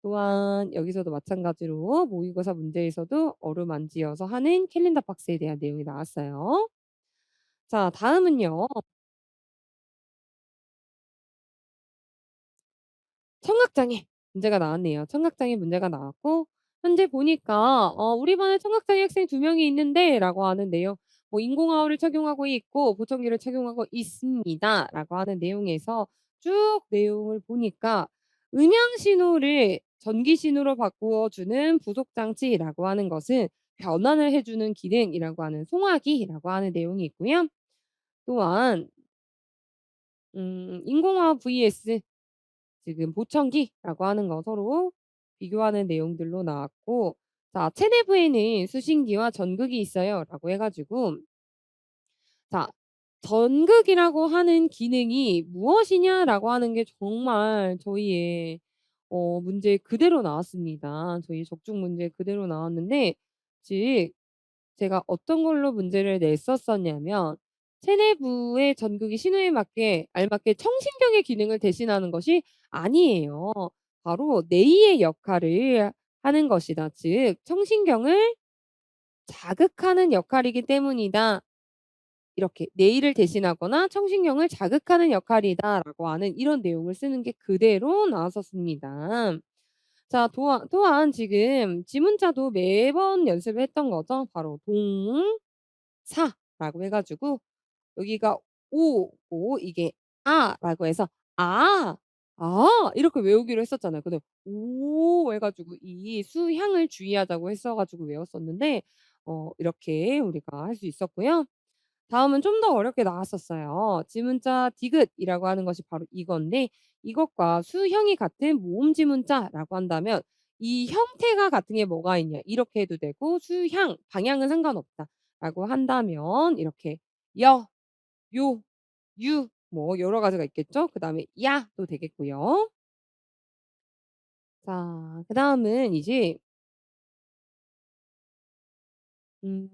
또한 여기서도 마찬가지로 모의고사 문제에서도 어루만지어서 하는 캘린더 박스에 대한 내용이 나왔어요. 자, 다음은요. 청각장애 문제가 나왔네요. 청각장애 문제가 나왔고, 현재 보니까 "우리 반에 청각장애 학생이 2명이 있는데"라고 하는 내용, 뭐 "인공아우를 착용하고 있고 보청기를 착용하고 있습니다."라고 하는 내용에서 쭉 내용을 보니까 음향 신호를 전기 신호로 바꾸어 주는 부속 장치라고 하는 것은 변환을 해 주는 기능이라고 하는 송화기라고 하는 내용이 있고요. 또한 인공화학 vs 지금 보청기라고 하는 거 서로 비교하는 내용들로 나왔고, 자, 체내부에는 수신기와 전극이 있어요라고 해 가지고, 자, 전극이라고 하는 기능이 무엇이냐라고 하는 게 정말 저희의 문제 그대로 나왔습니다. 저희 적중 문제 그대로 나왔는데, 즉 제가 어떤 걸로 문제를 냈었었냐면, 체내부의 전극이 신호에 맞게 알맞게 청신경의 기능을 대신하는 것이 아니에요. 바로 뇌의 역할을 하는 것이다. 즉 청신경을 자극하는 역할이기 때문이다. 이렇게 "뇌를 대신하거나 청신경을 자극하는 역할이다."라고 하는 이런 내용을 쓰는 게 그대로 나왔었습니다. 자, 또한 지금 지문자도 매번 연습을 했던 거죠. 바로 동사라고 해 가지고, 여기가 오고 이게 아라고 해서 "아. 아." 이렇게 외우기로 했었잖아요. 근데 오 해 가지고 이 수향을 주의하자고 했어 가지고 외웠었는데, 이렇게 우리가 할 수 있었고요. 다음은 좀 더 어렵게 나왔었어요. 지문자 디귿이라고 하는 것이 바로 이건데, 이것과 수형이 같은 모음 지문자라고 한다면 이 형태가 같은 게 뭐가 있냐, 이렇게 해도 되고, 수향 방향은 상관없다라고 한다면 이렇게 여, 요, 유, 뭐 여러 가지가 있겠죠. 그다음에 야도 되겠고요. 자, 그다음은 이제 음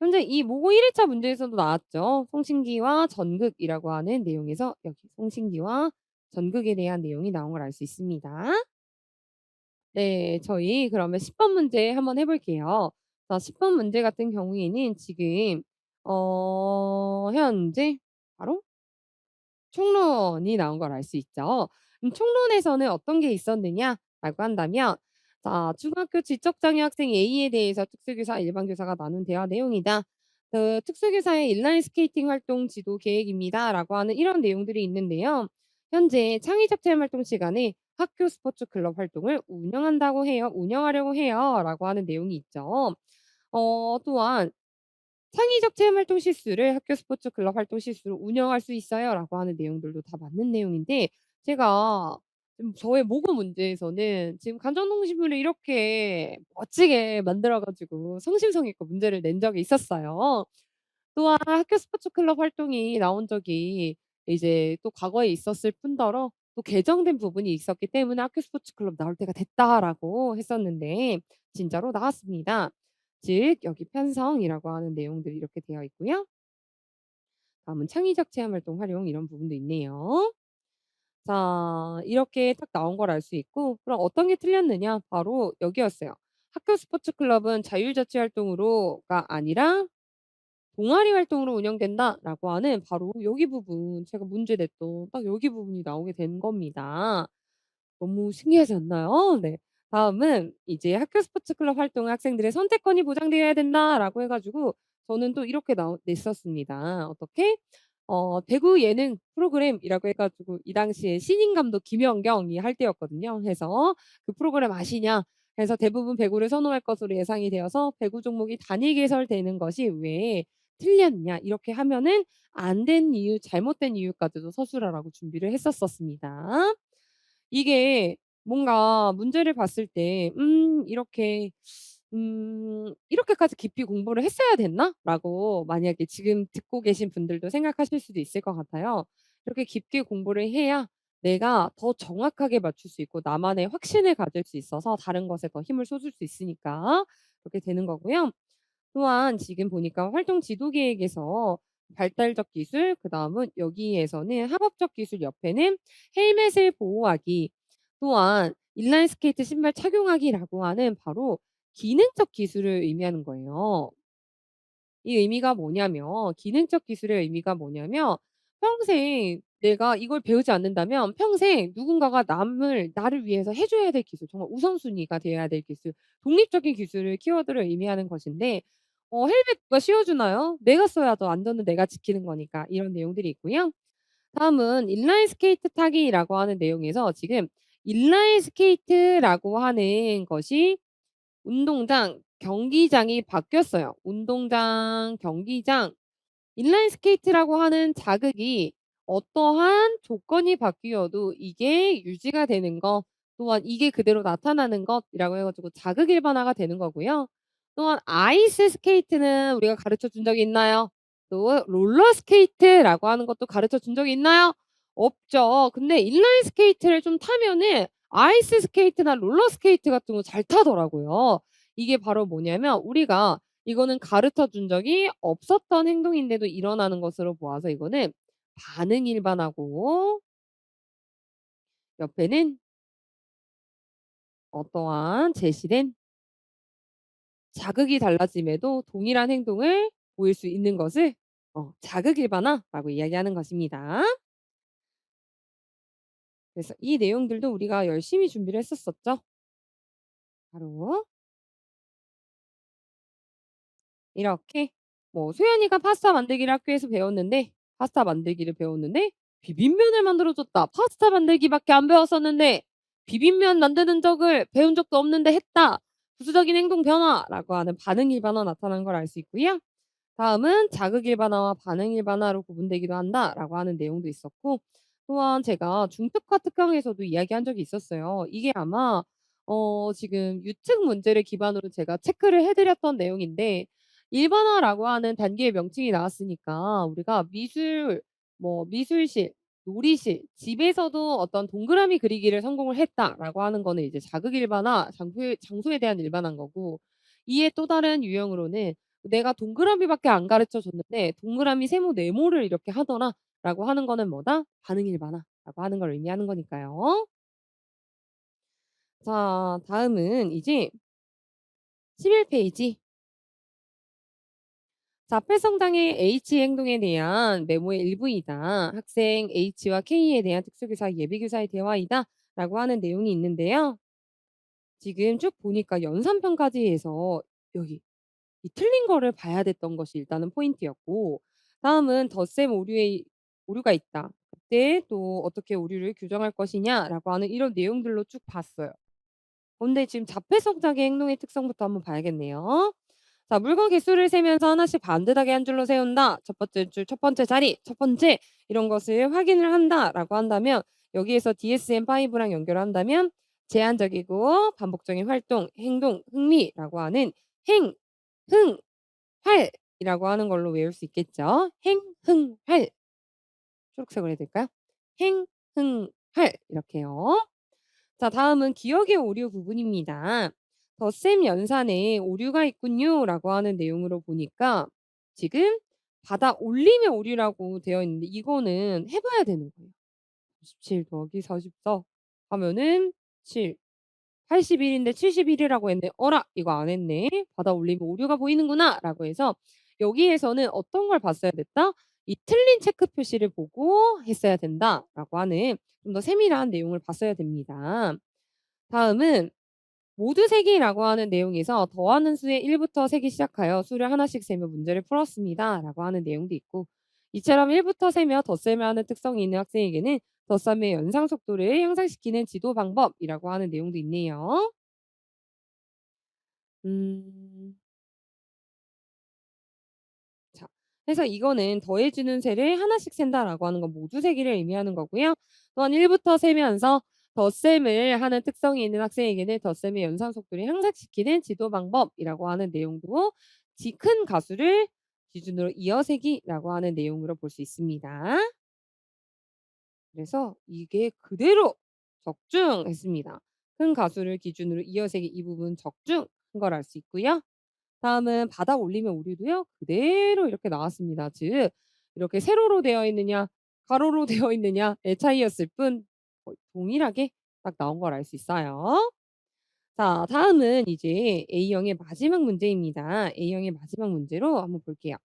현재 이 모고 1 회차 문제에서도 나왔죠. 송신기와 전극이라고 하는 내용에서 여기 송신기와 전극에 대한 내용이 나온 걸 알 수 있습니다. 네. 저희 그러면 10번 문제 한번 해 볼게요. 자, 10번 문제 같은 경우에는 지금 현재 바로 총론이 나온 걸 알 수 있죠. 총론에서는 어떤 게 있었느냐라고 한다면, 자, 중학교 지적장애 학생 A에 대해서 특수교사, 일반교사가 나눈 대화 내용이다. 그 특수교사의 인라인 스케이팅 활동 지도 계획입니다라고 하는 이런 내용들이 있는데요. 현재 창의적 체험 활동 시간에 학교 스포츠 클럽 활동을 운영하려고 해요라고 하는 내용이 있죠. 또한 창의적 체험 활동 실수를 학교 스포츠 클럽 활동 실수로 운영할 수 있어요라고 하는 내용들도 다 맞는 내용인데, 제가 지금 저의 모고 문제에서는 지금 감정농심을 이렇게 멋지게 만들어 가지고 성심성의껏 문제를 낸 적이 있었어요. 또한 학교 스포츠 클럽 활동이 나온 적이 이제 또 과거에 있었을 뿐더러 또 개정된 부분이 있었기 때문에 "학교 스포츠 클럽 나올 때가 됐다."라고 했었는데 진짜로 나왔습니다. 즉 여기 편성이라고 하는 내용들이 이렇게 되어 있고요. 다음은 창의적 체험 활동 활용, 이런 부분도 있네요. 자, 이렇게 딱 나온 걸 알 수 있고, 그럼 어떤 게 틀렸느냐? 바로 여기였어요. "학교 스포츠 클럽은 자율자치 활동으로가 아니라 동아리 활동으로 운영된다."라고 하는 바로 여기 부분, 제가 문제 냈던 딱 여기 부분이 나오게 된 겁니다. 너무 신기하지 않나요? 네. 다음은 이제 "학교 스포츠 클럽 활동은 학생들의 선택권이 보장되어야 된다."라고 해 가지고 저는 또 이렇게 냈었습니다. 어떻게? 배구 예능 프로그램이라고 해 가지고 이 당시에 신인 감독 김연경이 할 때였거든요. 해서 "그 프로그램 아시냐?" 해서 "대부분 배구를 선호할 것으로 예상이 되어서 배구 종목이 단일 개설되는 것이 왜 틀렸냐?" 이렇게 하면은 안 된 이유, 잘못된 이유까지도 서술하라고 준비를 했었었습니다. 이게 뭔가 문제를 봤을 때 이렇게 '이렇게까지 깊이 공부를 했어야 됐나?'라고 만약에 지금 듣고 계신 분들도 생각하실 수도 있을 것 같아요. 이렇게 깊게 공부를 해야 내가 더 정확하게 맞출 수 있고 나만의 확신을 가질 수 있어서 다른 것에 더 힘을 쏟을 수 있으니까 그렇게 되는 거고요. 또한 지금 보니까 활동 지도 계획에서 발달적 기술, 그다음은 여기에서는 합법적 기술 옆에는 헬멧을 보호하기, 또한 인라인 스케이트 신발 착용하기라고 하는 바로 기능적 기술을 의미하는 거예요. 이 의미가 뭐냐면 기능적 기술의 의미가 뭐냐면 평생 내가 이걸 배우지 않는다면 평생 누군가가 남을 나를 위해서 해 줘야 될 기술, 정말 우선순위가 되어야 될 기술, 독립적인 기술을 키워드를 의미하는 것인데 헬멧 누가 씌워 주나요? 내가 써야죠. 안전은 내가 지키는 거니까. 이런 내용들이 있고요. 다음은 인라인 스케이트 타기라고 하는 내용에서 지금 인라인 스케이트라고 하는 것이 운동장, 경기장이 바뀌었어요. 운동장, 경기장, 인라인 스케이트라고 하는 자극이 어떠한 조건이 바뀌어도 이게 유지가 되는 것, 또한 이게 그대로 나타나는 것이라고 해 가지고 자극 일반화가 되는 거고요. 또한 아이스 스케이트는 우리가 가르쳐 준 적이 있나요? 또 롤러 스케이트라고 하는 것도 가르쳐 준 적이 있나요? 없죠. 근데 인라인 스케이트를 좀 타면은 아이스 스케이트나 롤러 스케이트 같은 거 잘 타더라고요. 이게 바로 뭐냐면 우리가 이거는 가르쳐 준 적이 없었던 행동인데도 일어나는 것으로 보아서 이거는 반응 일반화고, 옆에는 어떠한 제시된 자극이 달라짐에도 동일한 행동을 보일 수 있는 것을 자극 일반화라고 이야기하는 것입니다. 그래서 이 내용들도 우리가 열심히 준비를 했었었죠. 바로 이렇게 뭐 소연이가 파스타 만들기를 학교에서 배웠는데 파스타 만들기를 배웠는데 비빔면을 만들어 줬다. 파스타 만들기밖에 안 배웠었는데 비빔면 만드는 적을 배운 적도 없는데 했다. 부수적인 행동 변화라고 하는 반응 일반화 나타나는 걸 알 수 있고요. 다음은 자극 일반화와 반응 일반화로 구분되기도 한다라고 하는 내용도 있었고, 또한 제가 중특화 특강에서도 이야기한 적이 있었어요. 이게 아마 지금 유특 문제를 기반으로 제가 체크를 해 드렸던 내용인데 일반화라고 하는 단계의 명칭이 나왔으니까 우리가 미술, 뭐 미술실, 놀이실, 집에서도 어떤 동그라미 그리기를 성공을 했다라고 하는 거는 이제 자극 일반화, 장소에 대한 일반화인 거고, 이의 또 다른 유형으로는 내가 동그라미밖에 안 가르쳐 줬는데 "동그라미 세모 네모를 이렇게 하더라."라고 하는 거는 뭐다? 반응 일반화라고 하는 걸 의미하는 거니까요. 자, 다음은 이제 11 페이지, 자폐성 장애 H 행동에 대한 메모의 일부이다. 학생 H와 K에 대한 특수교사, 예비교사의 대화이다라고 하는 내용이 있는데요. 지금 쭉 보니까 연산편까지 해서 여기 이 틀린 거를 봐야 됐던 것이 일단은 포인트였고, 다음은 덧셈 오류가 있다. 그때 또 어떻게 오류를 규정할 것이냐라고 하는 이런 내용들로 쭉 봤어요. 근데 지금 자폐성 장애 행동의 특성부터 한번 봐야겠네요. 자, 물건 개수를 세면서 하나씩 반듯하게 한 줄로 세운다. 첫 번째 줄, 첫 번째 자리, 첫 번째 이런 것을 확인을 한다라고 한다면 여기에서 DSM-5랑 연결을 한다면 제한적이고 반복적인 활동, 행동, 흥미라고 하는 행, 흥, 활이라고 하는 걸로 외울 수 있겠죠. 행, 흥, 활. 초록색으로 해야 될까요? 행, 흥, 활 이렇게요. 자, 다음은 기억의 오류 부분입니다. 덧셈 연산에 오류가 있군요라고 하는 내용으로 보니까 지금 받아 올림의 오류라고 되어 있는데 이거는 해 봐야 되는 거예요. 97 더하기 44 하면은 7, 81 인데 71 이라고 했는데 '어라 이거 안 했네. 받아 올리면 오류가 보이는구나.'라고 해서 여기에서는 어떤 걸 봤어야 됐다? 이 틀린 체크 표시를 보고 했어야 된다라고 하는, 좀 더 세밀한 내용을 봤어야 됩니다. 다음은 모두 세기라고 하는 내용에서 더하는 수의 1 부터 세기 시작하여 수를 하나씩 세며 문제를 풀었습니다라고 하는 내용도 있고, 이처럼 1 부터 세며 덧셈을 하는 특성이 있는 학생에게는 덧셈의 연상 속도를 향상시키는 지도 방법이라고 하는 내용도 있네요. 음. 자, 그래서 이거는 더해 주는 세를 하나씩 센다라고 하는 건 모두 세기를 의미하는 거고요. 또한 1 부터 세면서 덧셈을 하는 특성이 있는 학생에게는 덧셈의 연산 속도를 향상시키는 지도 방법이라고 하는 내용도 큰 가수를 기준으로 이어세기라고 하는 내용으로 볼 수 있습니다. 그래서 이게 그대로 적중했습니다. 큰 가수를 기준으로 이어세기 이 부분 적중한 걸 알 수 있고요. 다음은 바닥 올리면 오류도요. 그대로 이렇게 나왔습니다. 즉 이렇게 세로로 되어 있느냐 가로로 되어 있느냐의 차이였을 뿐 거의 동일하게 딱 나온 걸 알 수 있어요. 자, 다음은 이제 A형의 마지막 문제입니다. A형의 마지막 문제로 한번 볼게요.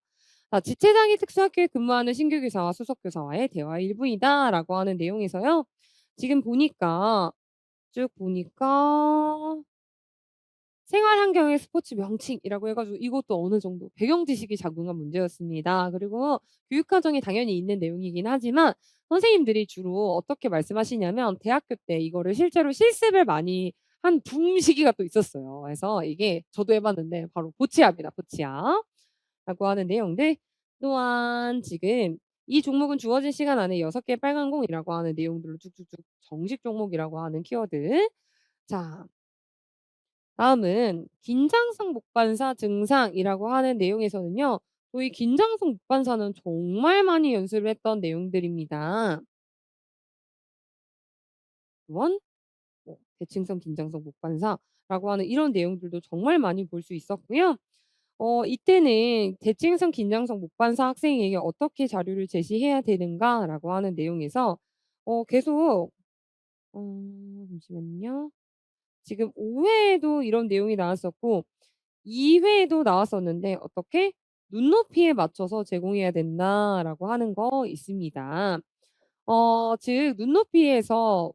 자, 지체장애 특수학교에 근무하는 신규 교사와 수석 교사와의 대화 일부이다라고 하는 내용에서요. 지금 보니까 쭉 보니까 생활 환경의 스포츠 명칭이라고 해 가지고 이것도 어느 정도 배경 지식이 작용한 문제였습니다. 그리고 교육 과정에 당연히 있는 내용이긴 하지만 선생님들이 주로 어떻게 말씀하시냐면 대학교 때 이거를 실제로 실습을 많이 한 붐 시기가 또 있었어요. 그래서 이게 저도 해 봤는데 바로 보치아입니다, 보치아.라고 하는 내용들. 또한 지금 이 종목은 주어진 시간 안에 6 개의 빨간 공이라고 하는 내용들로 쭉쭉쭉 정식 종목이라고 하는 키워드. 자, 다음은 긴장성 목반사 증상이라고 하는 내용에서는요. 저희 긴장성 목반사는 정말 많이 연습을 했던 내용들입니다. 또한 대칭성 긴장성 목반사라고 하는 이런 내용들도 정말 많이 볼 수 있었고요. 이때는 대칭성 긴장성 목반사 학생에게 어떻게 자료를 제시해야 되는가라고 하는 내용에서 계속 잠시만요. 지금 5 회에도 이런 내용이 나왔었고 2 회에도 나왔었는데 어떻게 "눈높이에 맞춰서 제공해야 된다."라고 하는 거 있습니다. 즉 눈높이에서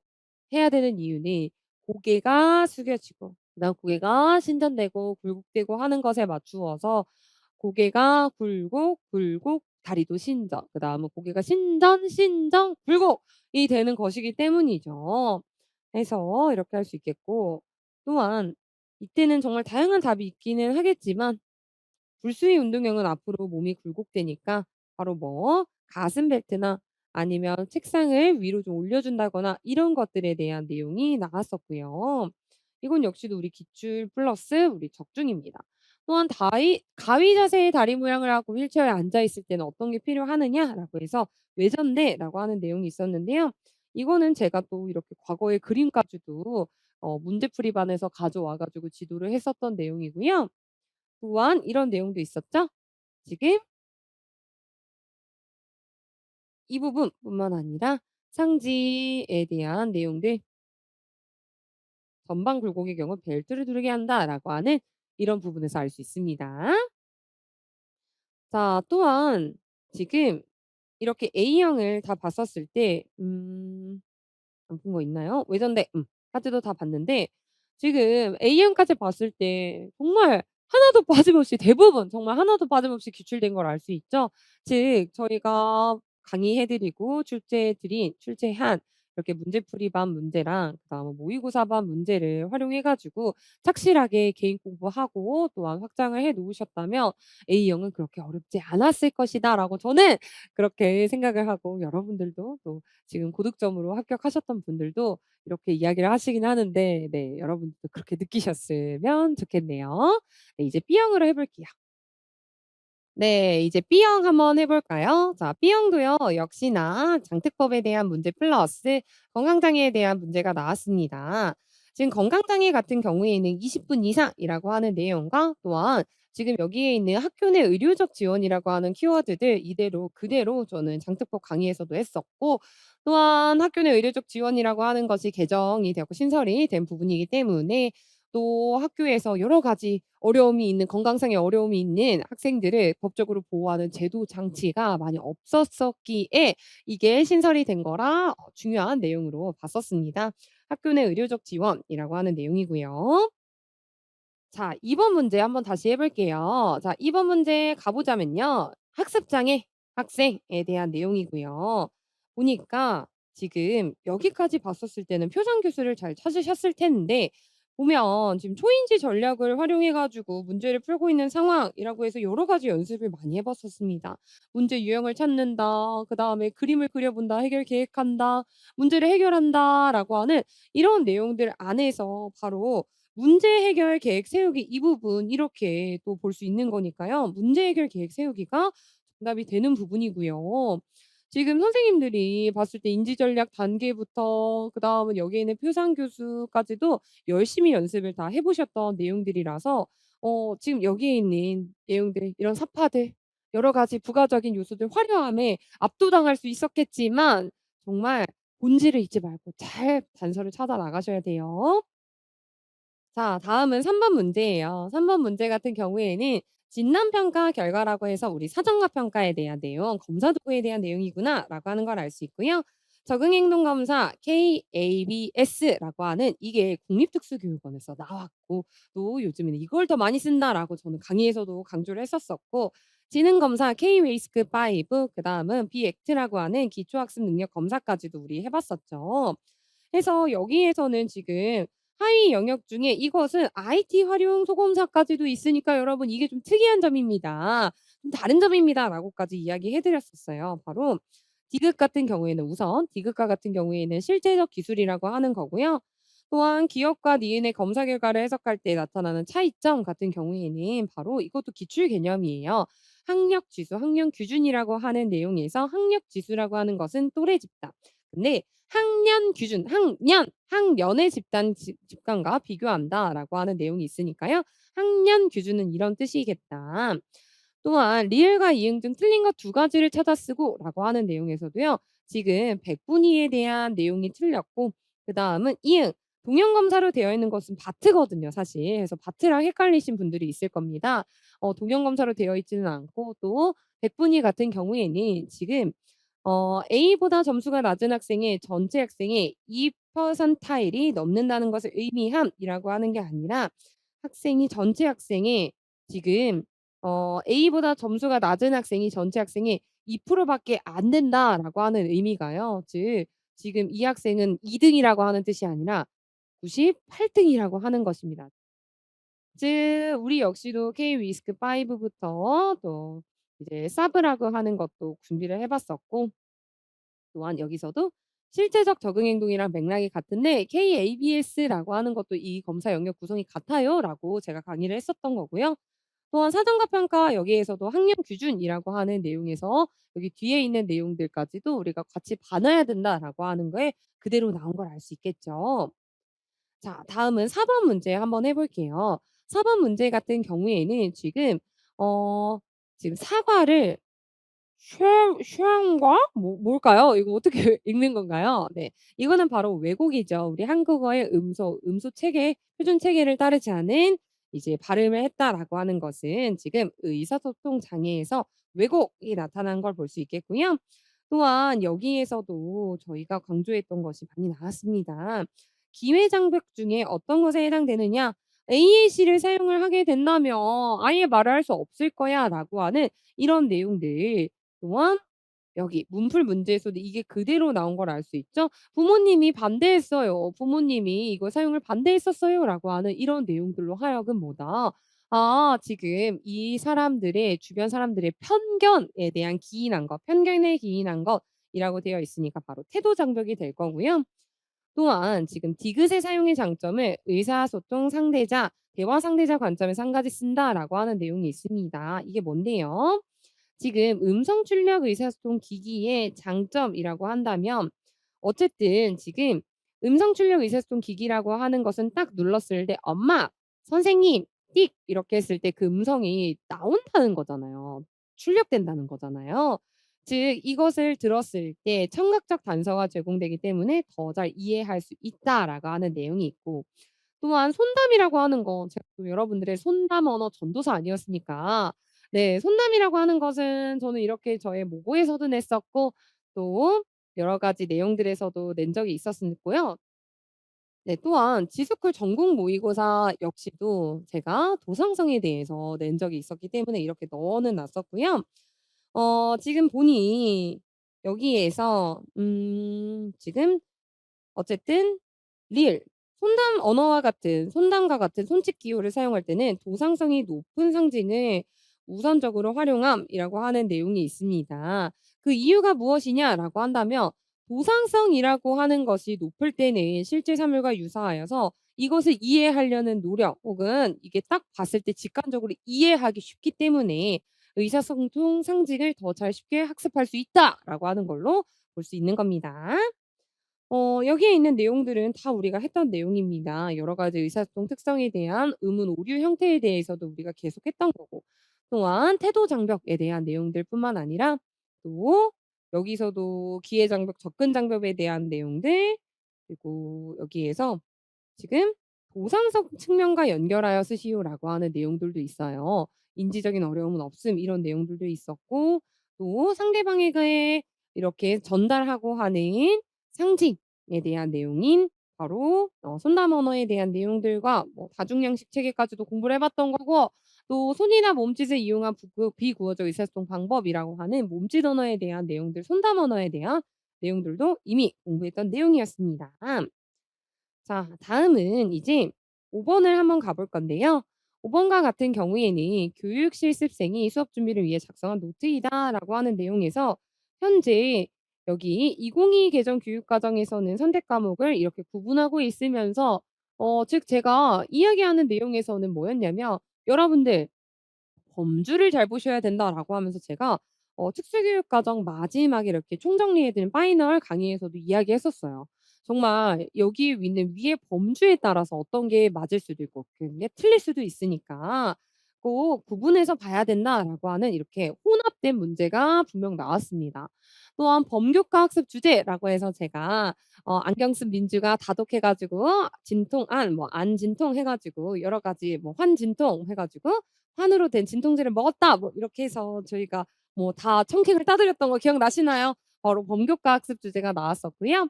해야 되는 이유는 고개가 숙여지고 그다음 고개가 신전되고 굴곡되고 하는 것에 맞추어서 고개가 굴곡, 굴곡, 다리도 신전, 그다음은 고개가 신전, 신전, 굴곡이 되는 것이기 때문이죠. 해서 이렇게 할 수 있겠고, 또한 이때는 정말 다양한 답이 있기는 하겠지만 불수위 운동형은 앞으로 몸이 굴곡되니까 바로 가슴 벨트나 아니면 책상을 위로 좀 올려준다거나 이런 것들에 대한 내용이 나왔었고요. 이건 역시도 우리 기출 플러스 우리 적중입니다. 또한 가위 자세의 다리 모양을 하고 휠체어에 앉아 있을 때는 어떤 게 필요하느냐라고 해서 외전대라고 하는 내용이 있었는데요. 이거는 제가 또 이렇게 과거의 그림까지도 문제풀이반에서 가져와 가지고 지도를 했었던 내용이고요. 또한 이런 내용도 있었죠. 지금 이 부분뿐만 아니라 상지에 대한 내용들 "전방 굴곡의 경우 벨트를 두르게 한다."라고 하는 이런 부분에서 알 수 있습니다. 자, 또한 지금 이렇게 A형을 다 봤었을 때 안 본 거 있나요? 외전대 까지도 다 봤는데 지금 A형까지 봤을 때 정말 하나도 빠짐없이 대부분 정말 하나도 빠짐없이 기출된 걸 알 수 있죠. 즉 저희가 강의해 드리고 출제한 이렇게 문제풀이반 문제랑 그다음에 모의고사반 문제를 활용해 가지고 착실하게 개인 공부하고 또한 확장을 해 놓으셨다면 'A형은 그렇게 어렵지 않았을 것이다.'라고 저는 그렇게 생각을 하고, 여러분들도 또 지금 고득점으로 합격하셨던 분들도 이렇게 이야기를 하시긴 하는데 네, 여러분들도 그렇게 느끼셨으면 좋겠네요. 네, 이제 B형으로 해 볼게요. 네, 이제 B형 한번 해 볼까요? 자, B형도요. 역시나 장특법에 대한 문제 플러스 건강장애에 대한 문제가 나왔습니다. 지금 건강장애 같은 경우에는 20분 이상이라고 하는 내용과 또한 지금 여기에 있는 학교 내 의료적 지원이라고 하는 키워드들 이대로 그대로 저는 장특법 강의에서도 했었고, 또한 학교 내 의료적 지원이라고 하는 것이 개정이 되고 신설이 된 부분이기 때문에 또 학교에서 여러 가지 어려움이 있는 건강상의 어려움이 있는 학생들을 법적으로 보호하는 제도 장치가 많이 없었었기에 이게 신설이 된 거라 중요한 내용으로 봤었습니다. 학교 내 의료적 지원이라고 하는 내용이고요. 자 2번 문제 한번 다시 해 볼게요. 자 2번 문제 가 보자면요. 학습장애 학생에 대한 내용이고요. 보니까 지금 여기까지 봤었을 때는 표상 교수를 잘 찾으셨을 텐데 보면 지금 초인지 전략을 활용해 가지고 문제를 풀고 있는 상황이라고 해서 여러 가지 연습을 많이 해 봤었습니다. 문제 유형을 찾는다. 그다음에 그림을 그려 본다. 해결 계획한다. 문제를 해결한다라고 하는 이런 내용들 안에서 바로 문제 해결 계획 세우기 이 부분 이렇게 또 볼 수 있는 거니까요. 문제 해결 계획 세우기가 정답이 되는 부분이고요. 지금 선생님들이 봤을 때 인지 전략 단계부터 그다음은 여기에 있는 표상 교수까지도 열심히 연습을 다 해 보셨던 내용들이라서 지금 여기에 있는 내용들 이런 사파들 여러 가지 부가적인 요소들 화려함에 압도당할 수 있었겠지만 정말 본질을 잊지 말고 잘 단서를 찾아 나가셔야 돼요. 자 다음은 3번 문제예요. 3번 문제 같은 경우에는 진단 평가 결과라고 해서 우리 사전과 평가에 대한 내용, 검사 도구에 대한 내용이구나라고 하는 걸 알 수 있고요. 적응 행동 검사 KABS라고 하는 이게 국립특수교육원에서 나왔고 또 요즘에는 이걸 더 많이 쓴다라고 저는 강의에서도 강조를 했었었고 지능 검사 K-WASC-5 그다음은 BACT라고 하는 기초학습 능력 검사까지도 우리 해 봤었죠. 해서 여기에서는 지금 하위 영역 중에 이것은 IT 활용 소검사까지도 있으니까 여러분 이게 좀 특이한 점입니다. 좀 다른 점입니다라고까지 이야기해 드렸었어요. 바로 디귿 같은 경우에는 우선 디귿과 같은 경우에는 실제적 기술이라고 하는 거고요. 또한 기업과 니은의 검사 결과를 해석할 때 나타나는 차이점 같은 경우에는 바로 이것도 기출 개념이에요. 학력 지수, 학년 기준이라고 하는 내용에서 학력 지수라고 하는 것은 또래 집단. 근데 학년 기준, 학년의 집단과 비교한다라고 하는 내용이 있으니까요. 학년 기준은 이런 뜻이겠다. 또한 리을과 이응 중 틀린 것 두 가지를 찾아 쓰고라고 하는 내용에서도요. 지금 백분위에 대한 내용이 틀렸고 그다음은 이응, 동형 검사로 되어 있는 것은 바트거든요 사실. 그래서 바트랑 헷갈리신 분들이 있을 겁니다. 동형 검사로 되어 있지는 않고 또 백분위 같은 경우에는 지금 A보다 점수가 낮은 학생의 전체 학생의 2 퍼센타일이 넘는다는 것을 의미함이라고 하는 게 아니라 학생이 전체 학생의 지금 A보다 점수가 낮은 학생이 전체 학생의 2% 밖에 안 된다라고 하는 의미가요. 즉 지금 이 학생은 2 등이라고 하는 뜻이 아니라 98 등이라고 하는 것입니다. 즉 우리 역시도 K-WISC-5 부터 또 이제 사브라고 하는 것도 준비를 해 봤었고 또한 여기서도 실제적 적응 행동이랑 맥락이 같은데 KABS라고 하는 것도 이 검사 영역 구성이 같아요라고 제가 강의를 했었던 거고요. 또한 사전과 평가 여기에서도 학년 기준이라고 하는 내용에서 여기 뒤에 있는 내용들까지도 우리가 같이 봐놔야 된다라고 하는 거에 그대로 나온 걸 알 수 있겠죠. 자 다음은 4번 문제 한번 해 볼게요. 4번 문제 같은 경우에는 어 지금 사과를 쉐앙과 뭘까요? 이거 어떻게 읽는 건가요? 네. 이거는 바로 왜곡이죠. 우리 한국어의 음소 체계, 표준 체계를 따르지 않은 이제 발음을 했다라고 하는 것은 지금 의사소통 장애에서 왜곡이 나타난 걸 볼 수 있겠고요. 또한 여기에서도 저희가 강조했던 것이 많이 나왔습니다. 기회 장벽 중에 어떤 것에 해당되느냐? AAC를 사용을 하게 된다면 아예 말을 할 수 없을 거야라고 하는 이런 내용들 또한 여기 문풀 문제에서도 이게 그대로 나온 걸 알 수 있죠. "부모님이 반대했어요. 부모님이 이거 사용을 반대했었어요."라고 하는 이런 내용들로 하여금 뭐다. 지금 이 사람들의 주변 사람들의 편견에 대한 기인한 것, 편견에 기인한 것이라고 되어 있으니까 바로 태도 장벽이 될 거고요. 또한 지금 디귿의 사용의 장점을 의사소통 상대자, 대화 상대자 관점에서 한 가지 쓴다라고 하는 내용이 있습니다. 이게 뭔데요? 지금 음성 출력 의사소통 기기의 장점이라고 한다면 어쨌든 지금 음성 출력 의사소통 기기라고 하는 것은 딱 눌렀을 때 "엄마", "선생님", "띡." 이렇게 했을 때 그 음성이 나온다는 거잖아요. 출력된다는 거잖아요. 즉 이것을 들었을 때 청각적 단서가 제공되기 때문에 더 잘 이해할 수 있다라고 하는 내용이 있고 또한 손담이라고 하는 거 제가 또 여러분들의 손담 언어 전도사 아니었습니까? 네. 손담이라고 하는 것은 저는 이렇게 저의 모고에서도 냈었고 또 여러 가지 내용들에서도 낸 적이 있었고요. 네. 또한 지스쿨 전국 모의고사 역시도 제가 도상성에 대해서 낸 적이 있었기 때문에 이렇게 넣어는 놨었고요. 지금 보니 여기에서 지금 어쨌든 리을 손담 언어와 같은 손담과 같은 손짓 기호를 사용할 때는 도상성이 높은 상징을 우선적으로 활용함이라고 하는 내용이 있습니다. 그 이유가 무엇이냐라고 한다면 도상성이라고 하는 것이 높을 때는 실제 사물과 유사하여서 이것을 이해하려는 노력 혹은 이게 딱 봤을 때 직관적으로 이해하기 쉽기 때문에 의사소통 상징을 더 잘 쉽게 학습할 수 있다라고 하는 걸로 볼 수 있는 겁니다. 여기에 있는 내용들은 다 우리가 했던 내용입니다. 여러 가지 의사소통 특성에 대한 의문 오류 형태에 대해서도 우리가 계속 했던 거고 또한 태도 장벽에 대한 내용들뿐만 아니라 또 여기서도 기회 장벽, 접근 장벽에 대한 내용들 그리고 여기에서 지금 "도상적 측면과 연결하여 쓰시오."라고 하는 내용들도 있어요. "인지적인 어려움은 없음." 이런 내용들도 있었고 또 상대방에게 이렇게 전달하고 하는 상징에 대한 내용인 바로 손담 언어에 대한 내용들과 뭐 다중양식 체계까지도 공부를 해 봤던 거고 또 손이나 몸짓을 이용한 비구어적 의사소통 방법이라고 하는 몸짓 언어에 대한 내용들, 손담 언어에 대한 내용들도 이미 공부했던 내용이었습니다. 자 다음은 이제 5 번을 한번 가볼 건데요. 5 번과 같은 경우에는 "교육 실습생이 수업 준비를 위해 작성한 노트이다."라고 하는 내용에서 현재 여기 2022 개정 교육과정에서는 선택 과목을 이렇게 구분하고 있으면서 즉 제가 이야기하는 내용에서는 뭐였냐면 "여러분들 범주를 잘 보셔야 된다."라고 하면서 제가 특수교육 과정 마지막에 이렇게 총정리해 드린 파이널 강의에서도 이야기했었어요. 정말 여기 있는 위의 범주에 따라서 어떤 게 맞을 수도 있고 그게 틀릴 수도 있으니까 꼭 구분해서 봐야 된다라고 하는 이렇게 혼합된 문제가 분명 나왔습니다. 또한 범교과 학습 주제라고 해서 제가 안경 쓴 민주가 다독해 가지고 진통 안 뭐 안 진통 해 가지고 여러 가지 뭐 환진통 해 가지고 "환으로 된 진통제를 먹었다." 뭐 이렇게 해서 저희가 뭐 다 청킹을 따드렸던 거 기억나시나요? 바로 범교과 학습 주제가 나왔었고요.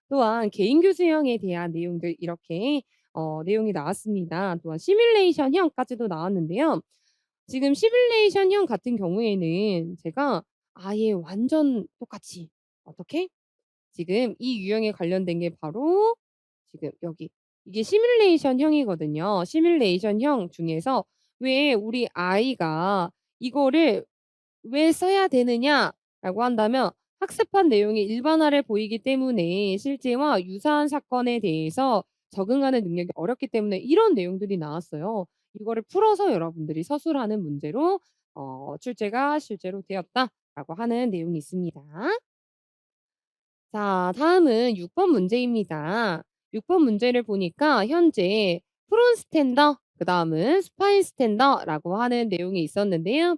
또한 개인교 수형에 대한 내용들 이렇게 내용이 나왔습니다. 또한 시뮬레이션형까지도 나왔는데요. 지금 시뮬레이션형 같은 경우에는 제가 아예 완전 똑같이 어떻게 지금 이 유형에 관련된 게 바로 지금 여기 이게 시뮬레이션형이거든요. 시뮬레이션형 중에서 왜 우리 아이가 이거를 "왜 써야 되느냐?"라고 한다면 학습한 내용이 일반화를 보이기 때문에 실제와 유사한 사건에 대해서 적응하는 능력이 어렵기 때문에 이런 내용들이 나왔어요. 이거를 풀어서 여러분들이 서술하는 문제로 출제가 실제로 되었다라고 하는 내용이 있습니다. 자 다음은 6번 문제입니다. 6번 문제를 보니까 현재 프론 스탠더 그다음은 스파인 스탠더라고 하는 내용이 있었는데요.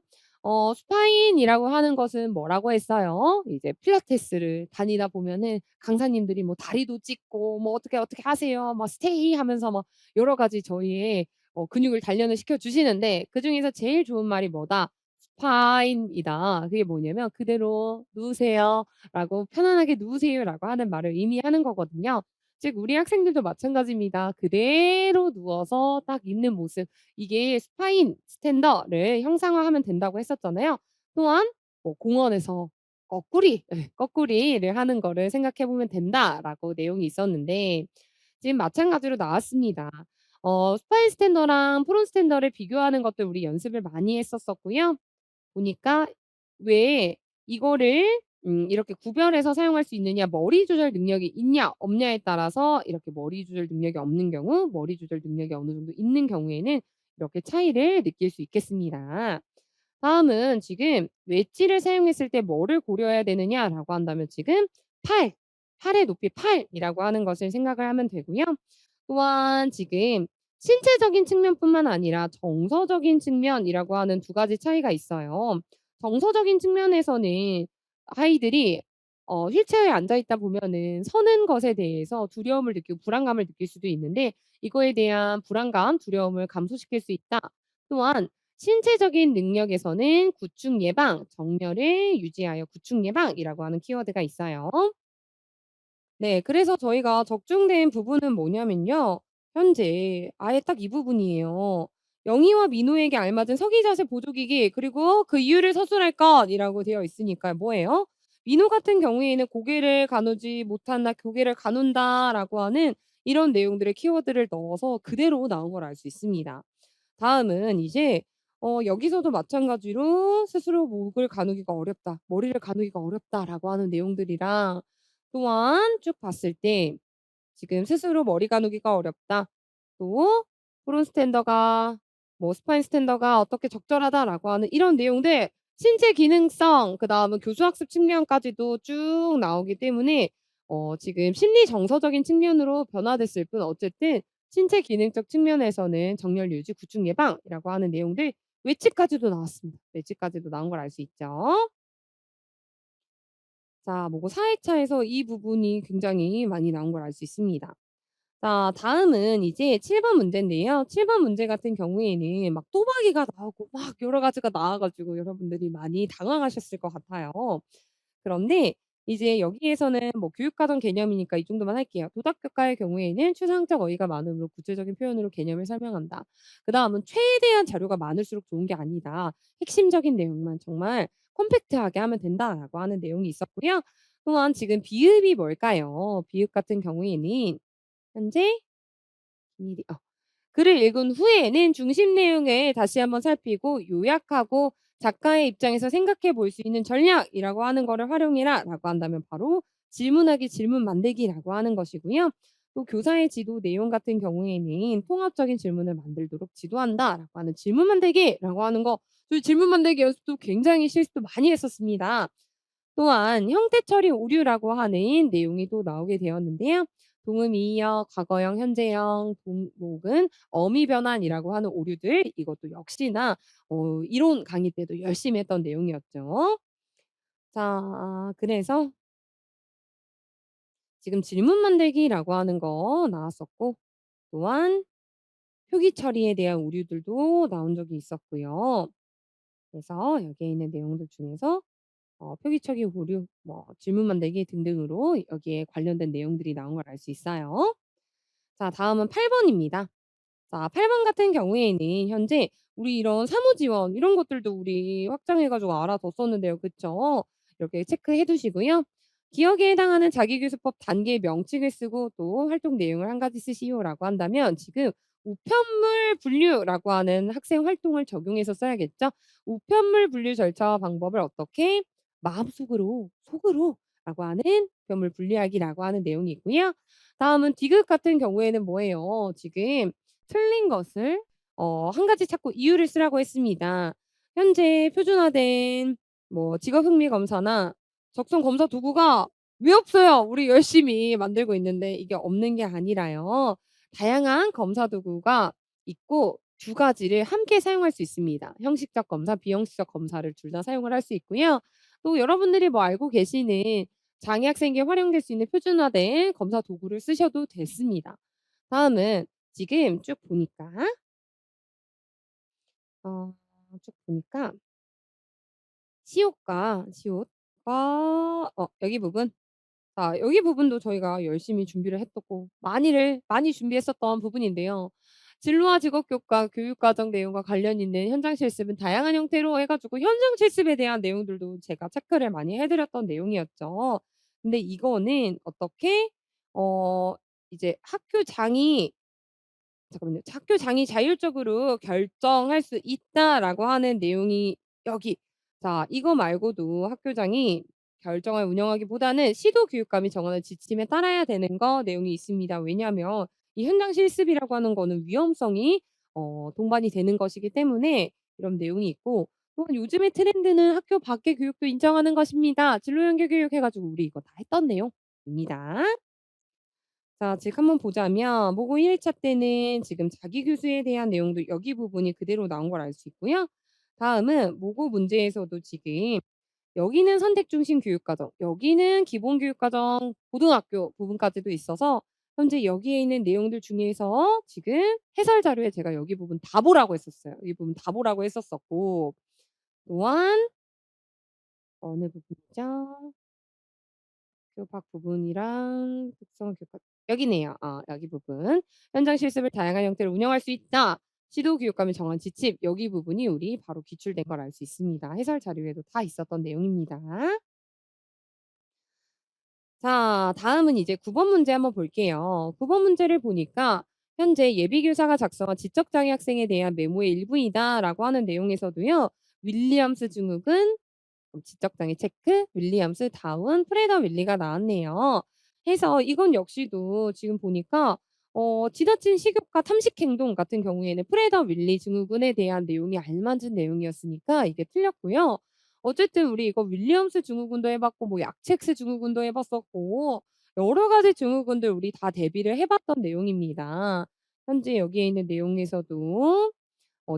스파인이라고 하는 것은 뭐라고 했어요? 이제 필라테스를 다니다 보면은 강사님들이 뭐 다리도 찢고 뭐 "어떻게, 어떻게 하세요." 막 "스테이." 하면서 막 여러 가지 저희의 근육을 단련을 시켜 주시는데 그중에서 제일 좋은 말이 뭐다? "스파인이다." 그게 뭐냐면 "그대로 누우세요." 라고 "편안하게 누우세요."라고 하는 말을 의미하는 거거든요. 즉 우리 학생들도 마찬가지입니다. 그대로 누워서 딱 있는 모습 이게 스파인 스탠더를 형상화하면 된다고 했었잖아요. 또한 뭐 공원에서 거꾸리 예 거꾸리를 하는 거를 생각해 보면 된다라고 내용이 있었는데 지금 마찬가지로 나왔습니다. 스파인 스탠더랑 프론 스탠더를 비교하는 것도 우리 연습을 많이 했었었고요. 보니까 왜 이거를 이렇게 구별해서 사용할 수 있느냐 머리 조절 능력이 있냐 없냐에 따라서 이렇게 머리 조절 능력이 없는 경우 머리 조절 능력이 어느 정도 있는 경우에는 이렇게 차이를 느낄 수 있겠습니다. 다음은 지금 웨지를 사용했을 때 뭐를 고려해야 되느냐라고 한다면 지금 팔, 팔의 높이 팔이라고 하는 것을 생각을 하면 되고요. 또한 지금 신체적인 측면뿐만 아니라 정서적인 측면이라고 하는 두 가지 차이가 있어요. 정서적인 측면에서는 아이들이 휠체어에 앉아 있다 보면은 서는 것에 대해서 두려움을 느끼고 불안감을 느낄 수도 있는데 이거에 대한 불안감, 두려움을 감소시킬 수 있다. 또한 신체적인 능력에서는 구축 예방, 정렬을 유지하여 구축 예방이라고 하는 키워드가 있어요. 네. 그래서 저희가 적중된 부분은 뭐냐면요. 현재 아예 딱 이 부분이에요. "영희와 민호에게 알맞은 서기 자세 보조기기 그리고 그 이유를 서술할 것." 이라고 되어 있으니까 뭐예요? 민호 같은 경우에는 "고개를 가누지 못한다. 고개를 가눈다."라고 하는 이런 내용들의 키워드를 넣어서 그대로 나온 걸 알 수 있습니다. 다음은 이제 여기서도 마찬가지로 "스스로 목을 가누기가 어렵다. 머리를 가누기가 어렵다."라고 하는 내용들이랑 또한 쭉 봤을 때 지금 "스스로 머리 가누기가 어렵다." 또 "프론 스탠더가 뭐 스파인 스탠더가 어떻게 적절하다."라고 하는 이런 내용들 신체 기능성 그다음은 교수학습 측면까지도 쭉 나오기 때문에 지금 심리 정서적인 측면으로 변화됐을 뿐 어쨌든 신체 기능적 측면에서는 정렬 유지, 구축 예방이라고 하는 내용들 외치까지도 나왔습니다. 외치까지도 나온 걸 알 수 있죠. 자 뭐고 4 회차에서 이 부분이 굉장히 많이 나온 걸 알 수 있습니다. 자 다음은 이제 7번 문제인데요. 7번 문제 같은 경우에는 막 또박이가 나오고 막 여러 가지가 나와 가지고 여러분들이 많이 당황하셨을 것 같아요. 그런데 이제 여기에서는 뭐 교육과정 개념이니까 이 정도만 할게요. 도덕교과의 경우에는 추상적 어휘가 많으므로 구체적인 표현으로 개념을 설명한다. 그다음은 최대한 자료가 많을수록 좋은 게 아니다. 핵심적인 내용만 정말 컴팩트하게 하면 된다라고 하는 내용이 있었고요. 또한 지금 비읍이 뭘까요? 비읍 같은 경우에는 현재 일이 글을 읽은 후에는 중심 내용을 다시 한번 살피고 요약하고 작가의 입장에서 생각해 볼 수 있는 전략이라고 하는 거를 활용해라라고 한다면 바로 질문하기, 질문 만들기라고 하는 것이고요. 또 교사의 지도 내용 같은 경우에는 통합적인 질문을 만들도록 지도한다라고 하는 질문 만들기라고 하는 거 저희 질문 만들기 연습도 굉장히 실습도 많이 했었습니다. 또한 형태 처리 오류라고 하는 내용이 또 나오게 되었는데요. 동음이어, 과거형, 현재형, 동목은 어미 변환이라고 하는 오류들 이것도 역시나 이론 강의 때도 열심히 했던 내용이었죠. 자 그래서 지금 질문 만들기라고 하는 거 나왔었고 또한 표기 처리에 대한 오류들도 나온 적이 있었고요. 그래서 여기에 있는 내용들 중에서 표기처리 오류, 뭐 질문 만들기 등등으로 여기에 관련된 내용들이 나온 걸 알 수 있어요. 자 다음은 8 번입니다. 자 8번 같은 경우에는 현재 우리 이런 사무지원 이런 것들도 우리 확장해 가지고 알아뒀었는데요. 그쵸? 이렇게 체크해 두시고요. 기억에 해당하는 자기계수법 단계 명칭을 쓰고 또 활동 내용을 한 가지 쓰시오라고 한다면 지금 우편물 분류라고 하는 학생 활동을 적용해서 써야겠죠. 우편물 분류 절차와 방법을 어떻게 마음속으로 속으로라고 하는 우편물 분리하기라고 하는 내용이 있고요. 다음은 디귿 같은 경우에는 뭐예요? 지금 틀린 것을 한 가지 찾고 이유를 쓰라고 했습니다. 현재 표준화된 뭐 직업 흥미 검사나 적성 검사 도구가 왜 없어요? 우리 열심히 만들고 있는데 이게 없는 게 아니라요. 다양한 검사 도구가 있고 두 가지를 함께 사용할 수 있습니다. 형식적 검사, 비형식적 검사를 둘 다 사용을 할 수 있고요. 또 여러분들이 뭐 알고 계시는 장애 학생에게 활용될 수 있는 표준화된 검사 도구를 쓰셔도 됐습니다. 다음은 지금 쭉 보니까 어 쭉 보니까 시옷과 여기 부분 여기 부분도 저희가 열심히 준비를 했었고 많이 준비했었던 부분인데요. 진로와 직업교과 교육과정 내용과 관련 있는 현장 실습은 다양한 형태로 해 가지고 현장 실습에 대한 내용들도 제가 체크를 많이 해 드렸던 내용이었죠. 근데 이거는 어떻게 어 이제 학교장이 잠깐만요. "학교장이 자율적으로 결정할 수 있다."라고 하는 내용이 여기 이거 말고도 학교장이 결정을 운영하기보다는 시도 교육감이 정하는 지침에 따라야 되는 거 내용이 있습니다. 왜냐하면 이 현장 실습이라고 하는 거는 위험성이 동반이 되는 것이기 때문에 이런 내용이 있고 또한 "요즘의 트렌드는 학교 밖의 교육도 인정하는 것입니다." 진로 연계 교육 해 가지고 우리 이거 다 했던 내용입니다. 자 즉 한번 보자면 모고 1 회차 때는 지금 자기 교수에 대한 내용도 여기 부분이 그대로 나온 걸 알 수 있고요. 다음은 모고 문제에서도 지금 여기는 선택 중심 교육과정, 여기는 기본 교육과정 고등학교 부분까지도 있어서 현재 여기에 있는 내용들 중에서 지금 해설 자료에 제가 여기 부분 다 보라고 했었어요. 이 부분 다 보라고 했었었고 또한 어느 부분이죠? 교박 부분이랑 특성 교과 여기네요. 여기 부분. 현장 실습을 다양한 형태로 운영할 수 있다. 시도 교육감이 정한 지침 여기 부분이 우리 바로 기출된 걸 알 수 있습니다. 해설 자료에도 다 있었던 내용입니다. 자 다음은 이제 9번 문제 한번 볼게요. 9번 문제를 보니까 현재 예비교사가 작성한 지적장애 학생에 대한 메모의 일부이다라고 하는 내용에서도요. 윌리엄스 증후군 지적장애 체크, 윌리엄스, 다운, 프레더 윌리가 나왔네요. 해서 이건 역시도 지금 보니까 지나친 식욕과 탐식 행동 같은 경우에는 프레더 윌리 증후군에 대한 내용이 알맞은 내용이었으니까 이게 틀렸고요. 어쨌든 우리 이거 윌리엄스 증후군도 해 봤고 뭐 약첵스 증후군도 해 봤었고 여러 가지 증후군들 우리 다 대비를 해 봤던 내용입니다. 현재 여기에 있는 내용에서도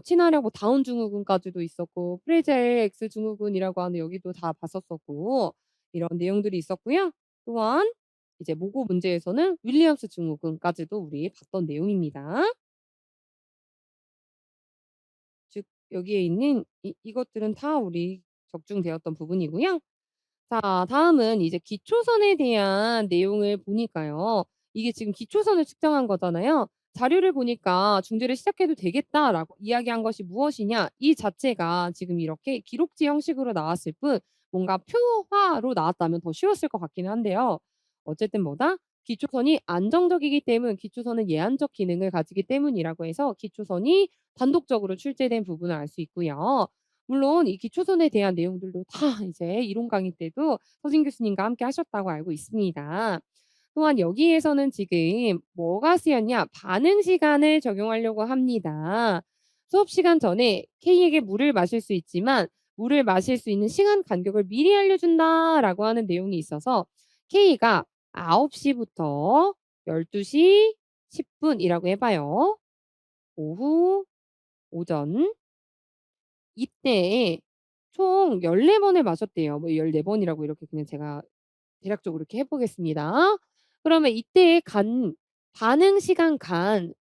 친화력 뭐 다운 증후군까지도 있었고 프레젤 X 증후군이라고 하는 여기도 다 봤었었고 이런 내용들이 있었고요. 또한 이제 모고 문제에서는 윌리엄스 증후군까지도 우리 봤던 내용입니다. 즉 여기에 있는 이것들은 다 우리 적중되었던 부분이고요. 자 다음은 이제 기초선에 대한 내용을 보니까요. 이게 지금 기초선을 측정한 거잖아요. 자료를 보니까 "중재를 시작해도 되겠다."라고 이야기한 것이 무엇이냐 이 자체가 지금 이렇게 기록지 형식으로 나왔을 뿐 뭔가 표화로 나왔다면 더 쉬웠을 것 같기는 한데요. 어쨌든 뭐다? 기초선이 안정적이기 때문 기초선은 예안적 기능을 가지기 때문이라고 해서 기초선이 단독적으로 출제된 부분을 알 수 있고요. 물론 이 기초선에 대한 내용들도 다 이제 이론 강의 때도 서진 교수님과 함께 하셨다고 알고 있습니다. 또한 여기에서는 지금 뭐가 쓰였냐? 반응 시간을 적용하려고 합니다. 수업 시간 전에 K에게 물을 마실 수 있지만 물을 마실 수 있는 시간 간격을 미리 알려준다라고 하는 내용이 있어서 K가 9시 부터 12시 10분 이라고 해 봐요. 오후, 오전 이때에 총 14 번을 마셨대요. 뭐 14 번이라고 이렇게 그냥 제가 대략적으로 이렇게 해 보겠습니다. 그러면 이때의 반응 시간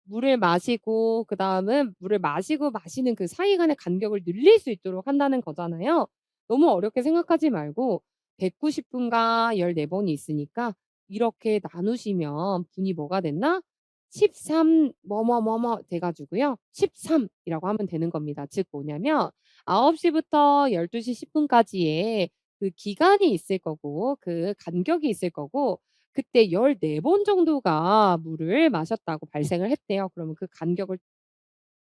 물을 마시고 그다음은 물을 마시고 마시는 그 사이 간의 간격을 늘릴 수 있도록 한다는 거잖아요. 너무 어렵게 생각하지 말고 190 분과 14 번이 있으니까 이렇게 나누시면 분이 뭐가 됐나? 13 뭐뭐뭐뭐 돼 가지고요. 13 이라고 하면 되는 겁니다. 즉 뭐냐면 9 시부터 12시 10 분까지의 그 기간이 있을 거고 그 간격이 있을 거고 그때 14번 정도가 물을 마셨다고 발생을 했대요. 그러면 그 간격을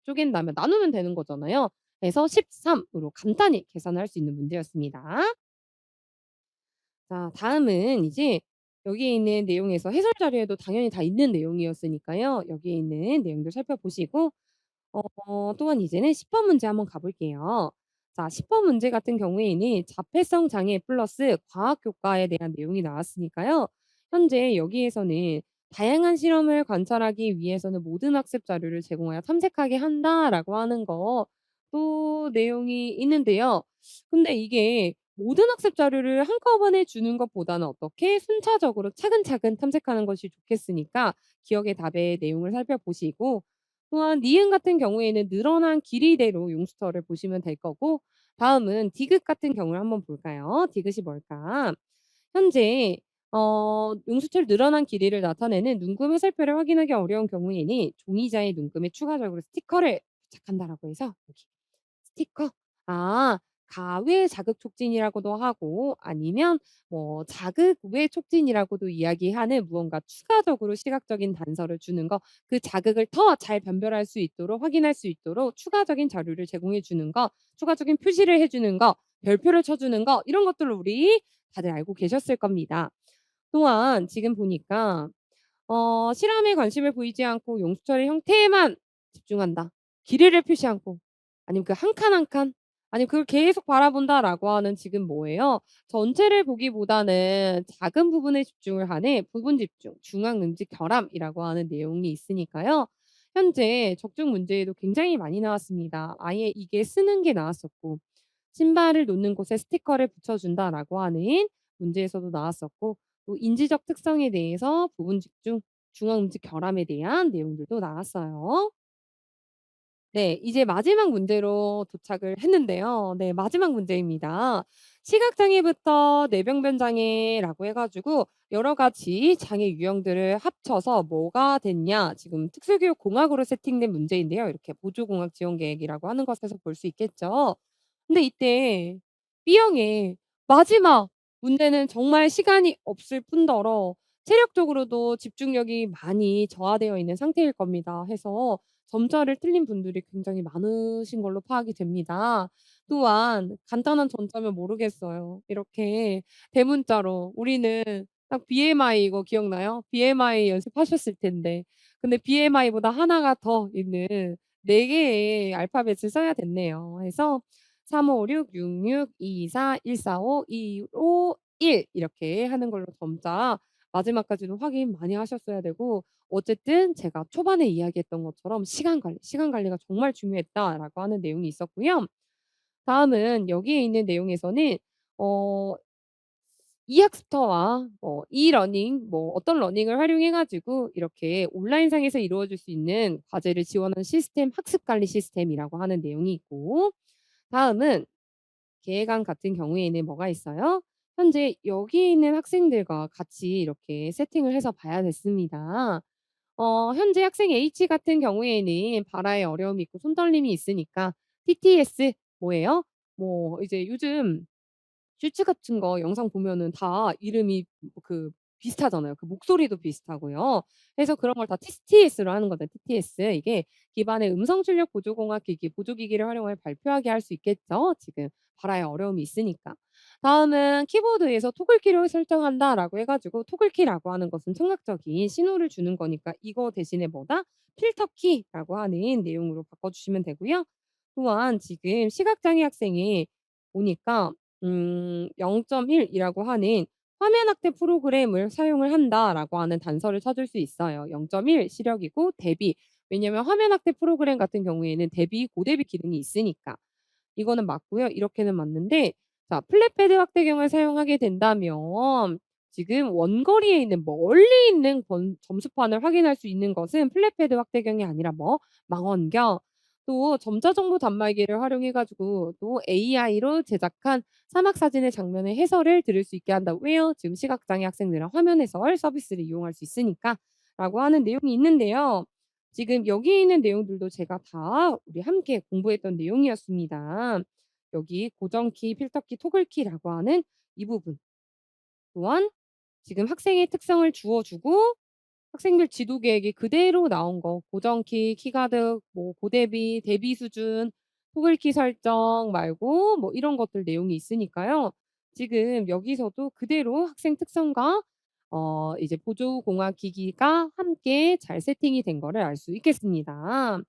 쪼갠다면 나누면 되는 거잖아요. 그래서 13 으로 간단히 계산을 할 수 있는 문제였습니다. 자 다음은 이제 여기에 있는 내용에서 해설 자료에도 당연히 다 있는 내용이었으니까요. 여기에 있는 내용들 살펴보시고 또한 이제는 10번 문제 한번 가 볼게요. 자 10번 문제 같은 경우에는 자폐성 장애 플러스 과학 교과에 대한 내용이 나왔으니까요. 현재 여기에서는 "다양한 실험을 관찰하기 위해서는 모든 학습 자료를 제공하여 탐색하게 한다."라고 하는 거 또 내용이 있는데요. 근데 이게 모든 학습 자료를 한꺼번에 주는 것보다는 어떻게 순차적으로 차근차근 탐색하는 것이 좋겠으니까 기억의 답의 내용을 살펴보시고 또한 니은 같은 경우에는 늘어난 길이대로 용수철을 보시면 될 거고 다음은 디귿 같은 경우를 한번 볼까요? 디귿이 뭘까? 현재 용수철 늘어난 길이를 나타내는 눈금 해설표를 확인하기 어려운 경우에는 종이자의 눈금에 추가적으로 스티커를 부착한다라고 해서 여기 스티커. 아 가외 자극 촉진이라고도 하고 아니면 뭐 자극 외 촉진이라고도 이야기하는 무언가 추가적으로 시각적인 단서를 주는 거 그 자극을 더 잘 변별할 수 있도록 확인할 수 있도록 추가적인 자료를 제공해 주는 거 추가적인 표시를 해 주는 거 별표를 쳐 주는 거 이런 것들을 우리 다들 알고 계셨을 겁니다. 또한 지금 보니까 실험에 관심을 보이지 않고 용수철의 형태에만 집중한다. 길이를 표시 않고 아니면 그 한 칸 한 칸 아니면 그걸 계속 바라본다라고 하는 지금 뭐예요? 전체를 보기보다는 작은 부분에 집중을 하는 부분 집중, 중앙 음식 결함이라고 하는 내용이 있으니까요. 현재 적중 문제에도 굉장히 많이 나왔습니다. 아예 이게 쓰는 게 나왔었고 "신발을 놓는 곳에 스티커를 붙여 준다."라고 하는 문제에서도 나왔었고, 또 인지적 특성에 대해서 부분 집중, 중앙 음식 결함에 대한 내용들도 나왔어요. 네. 이제 마지막 문제로 도착을 했는데요. 네. 마지막 문제입니다. 시각장애부터 뇌병변장애라고 해 가지고 여러 가지 장애 유형들을 합쳐서 뭐가 됐냐, 지금 특수교육 공학으로 세팅된 문제인데요. 이렇게 보조공학 지원 계획이라고 하는 것에서 볼 수 있겠죠. 근데 이때 B형의 마지막 문제는 정말 시간이 없을 뿐더러 체력적으로도 집중력이 많이 저하되어 있는 상태일 겁니다. 해서 점자를 틀린 분들이 굉장히 많으신 걸로 파악이 됩니다. 또한 간단한 점자면 모르겠어요. 이렇게 대문자로 우리는 딱 BMI 이거 기억나요? BMI 연습하셨을 텐데. 근데 BMI보다 하나가 더 있는 4 개의 알파벳을 써야 됐네요. 해서 3566, 66, 224, 145, 215, 1 이렇게 하는 걸로 점자 마지막까지도 확인 많이 하셨어야 되고, 어쨌든 제가 초반에 이야기했던 것처럼 시간 관리가 정말 중요했다라고 하는 내용이 있었고요. 다음은 여기에 있는 내용에서는 어 e학스터와 뭐 e러닝, 뭐 어떤 러닝을 활용해 가지고 이렇게 온라인상에서 이루어질 수 있는 과제를 지원하는 시스템, 학습 관리 시스템이라고 하는 내용이 있고, 다음은 계획안 같은 경우에는 뭐가 있어요? 현재 여기 있는 학생들과 같이 이렇게 세팅을 해서 봐야 됐습니다. 현재 학생 H 같은 경우에는 발화에 어려움이 있고 손떨림이 있으니까 TTS 뭐예요? 뭐 이제 요즘 슈츠 같은 거 영상 보면은 다 이름이 그 비슷하잖아요. 그 목소리도 비슷하고요. 그래서 그런 걸 다 TTS로 하는 거죠. TTS. 이게 기반의 음성 출력 보조공학 기기, 보조기기를 활용하여 발표하게 할 수 있겠죠, 지금 발화에 어려움이 있으니까. 다음은 키보드에서 토글키를 설정한다라고 해 가지고, 토글키라고 하는 것은 청각적인 신호를 주는 거니까 이거 대신에 뭐다? 필터키라고 하는 내용으로 바꿔 주시면 되고요. 또한 지금 시각장애 학생이 오니까 0.1 이라고 하는 "화면 확대 프로그램을 사용을 한다."라고 하는 단서를 찾을 수 있어요. 0.1 시력이고 대비. 왜냐면 화면 확대 프로그램 같은 경우에는 대비, 고대비 기능이 있으니까. 이거는 맞고요. 이렇게는 맞는데, 자 플랫패드 확대경을 사용하게 된다면 지금 원거리에 있는 멀리 있는 점수판을 확인할 수 있는 것은 플랫패드 확대경이 아니라 뭐 망원경, 또 점자정보 단말기를 활용해 가지고 또 AI로 제작한 사막 사진의 장면의 해설을 들을 수 있게 한다. 왜요? 지금 시각장애 학생들은 화면 해설 서비스를 이용할 수 있으니까라고 하는 내용이 있는데요. 지금 여기 있는 내용들도 제가 다 우리 함께 공부했던 내용이었습니다. 여기 고정키, 필터키, 토글키라고 하는 이 부분 또한 지금 학생의 특성을 주어 주고 학생별 지도 계획이 그대로 나온 거, 고정키, 키가드, 뭐 고대비, 대비 수준, 토글키 설정 말고 뭐 이런 것들 내용이 있으니까요. 지금 여기서도 그대로 학생 특성과 이제 보조공학 기기가 함께 잘 세팅이 된 거를 알 수 있겠습니다.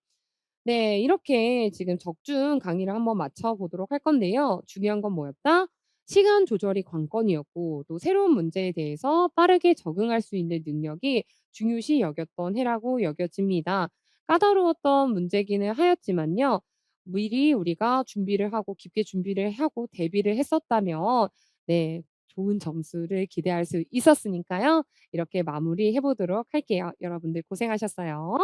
네. 이렇게 지금 적중 강의를 한번 마쳐 보도록 할 건데요. 중요한 건 뭐였다? 시간 조절이 관건이었고, 또 새로운 문제에 대해서 빠르게 적응할 수 있는 능력이 중요시 여겼던 해라고 여겨집니다. 까다로웠던 문제기는 하였지만요. 미리 우리가 준비를 하고 깊게 준비를 하고 대비를 했었다면 네 좋은 점수를 기대할 수 있었으니까요. 이렇게 마무리해 보도록 할게요. 여러분들 고생하셨어요.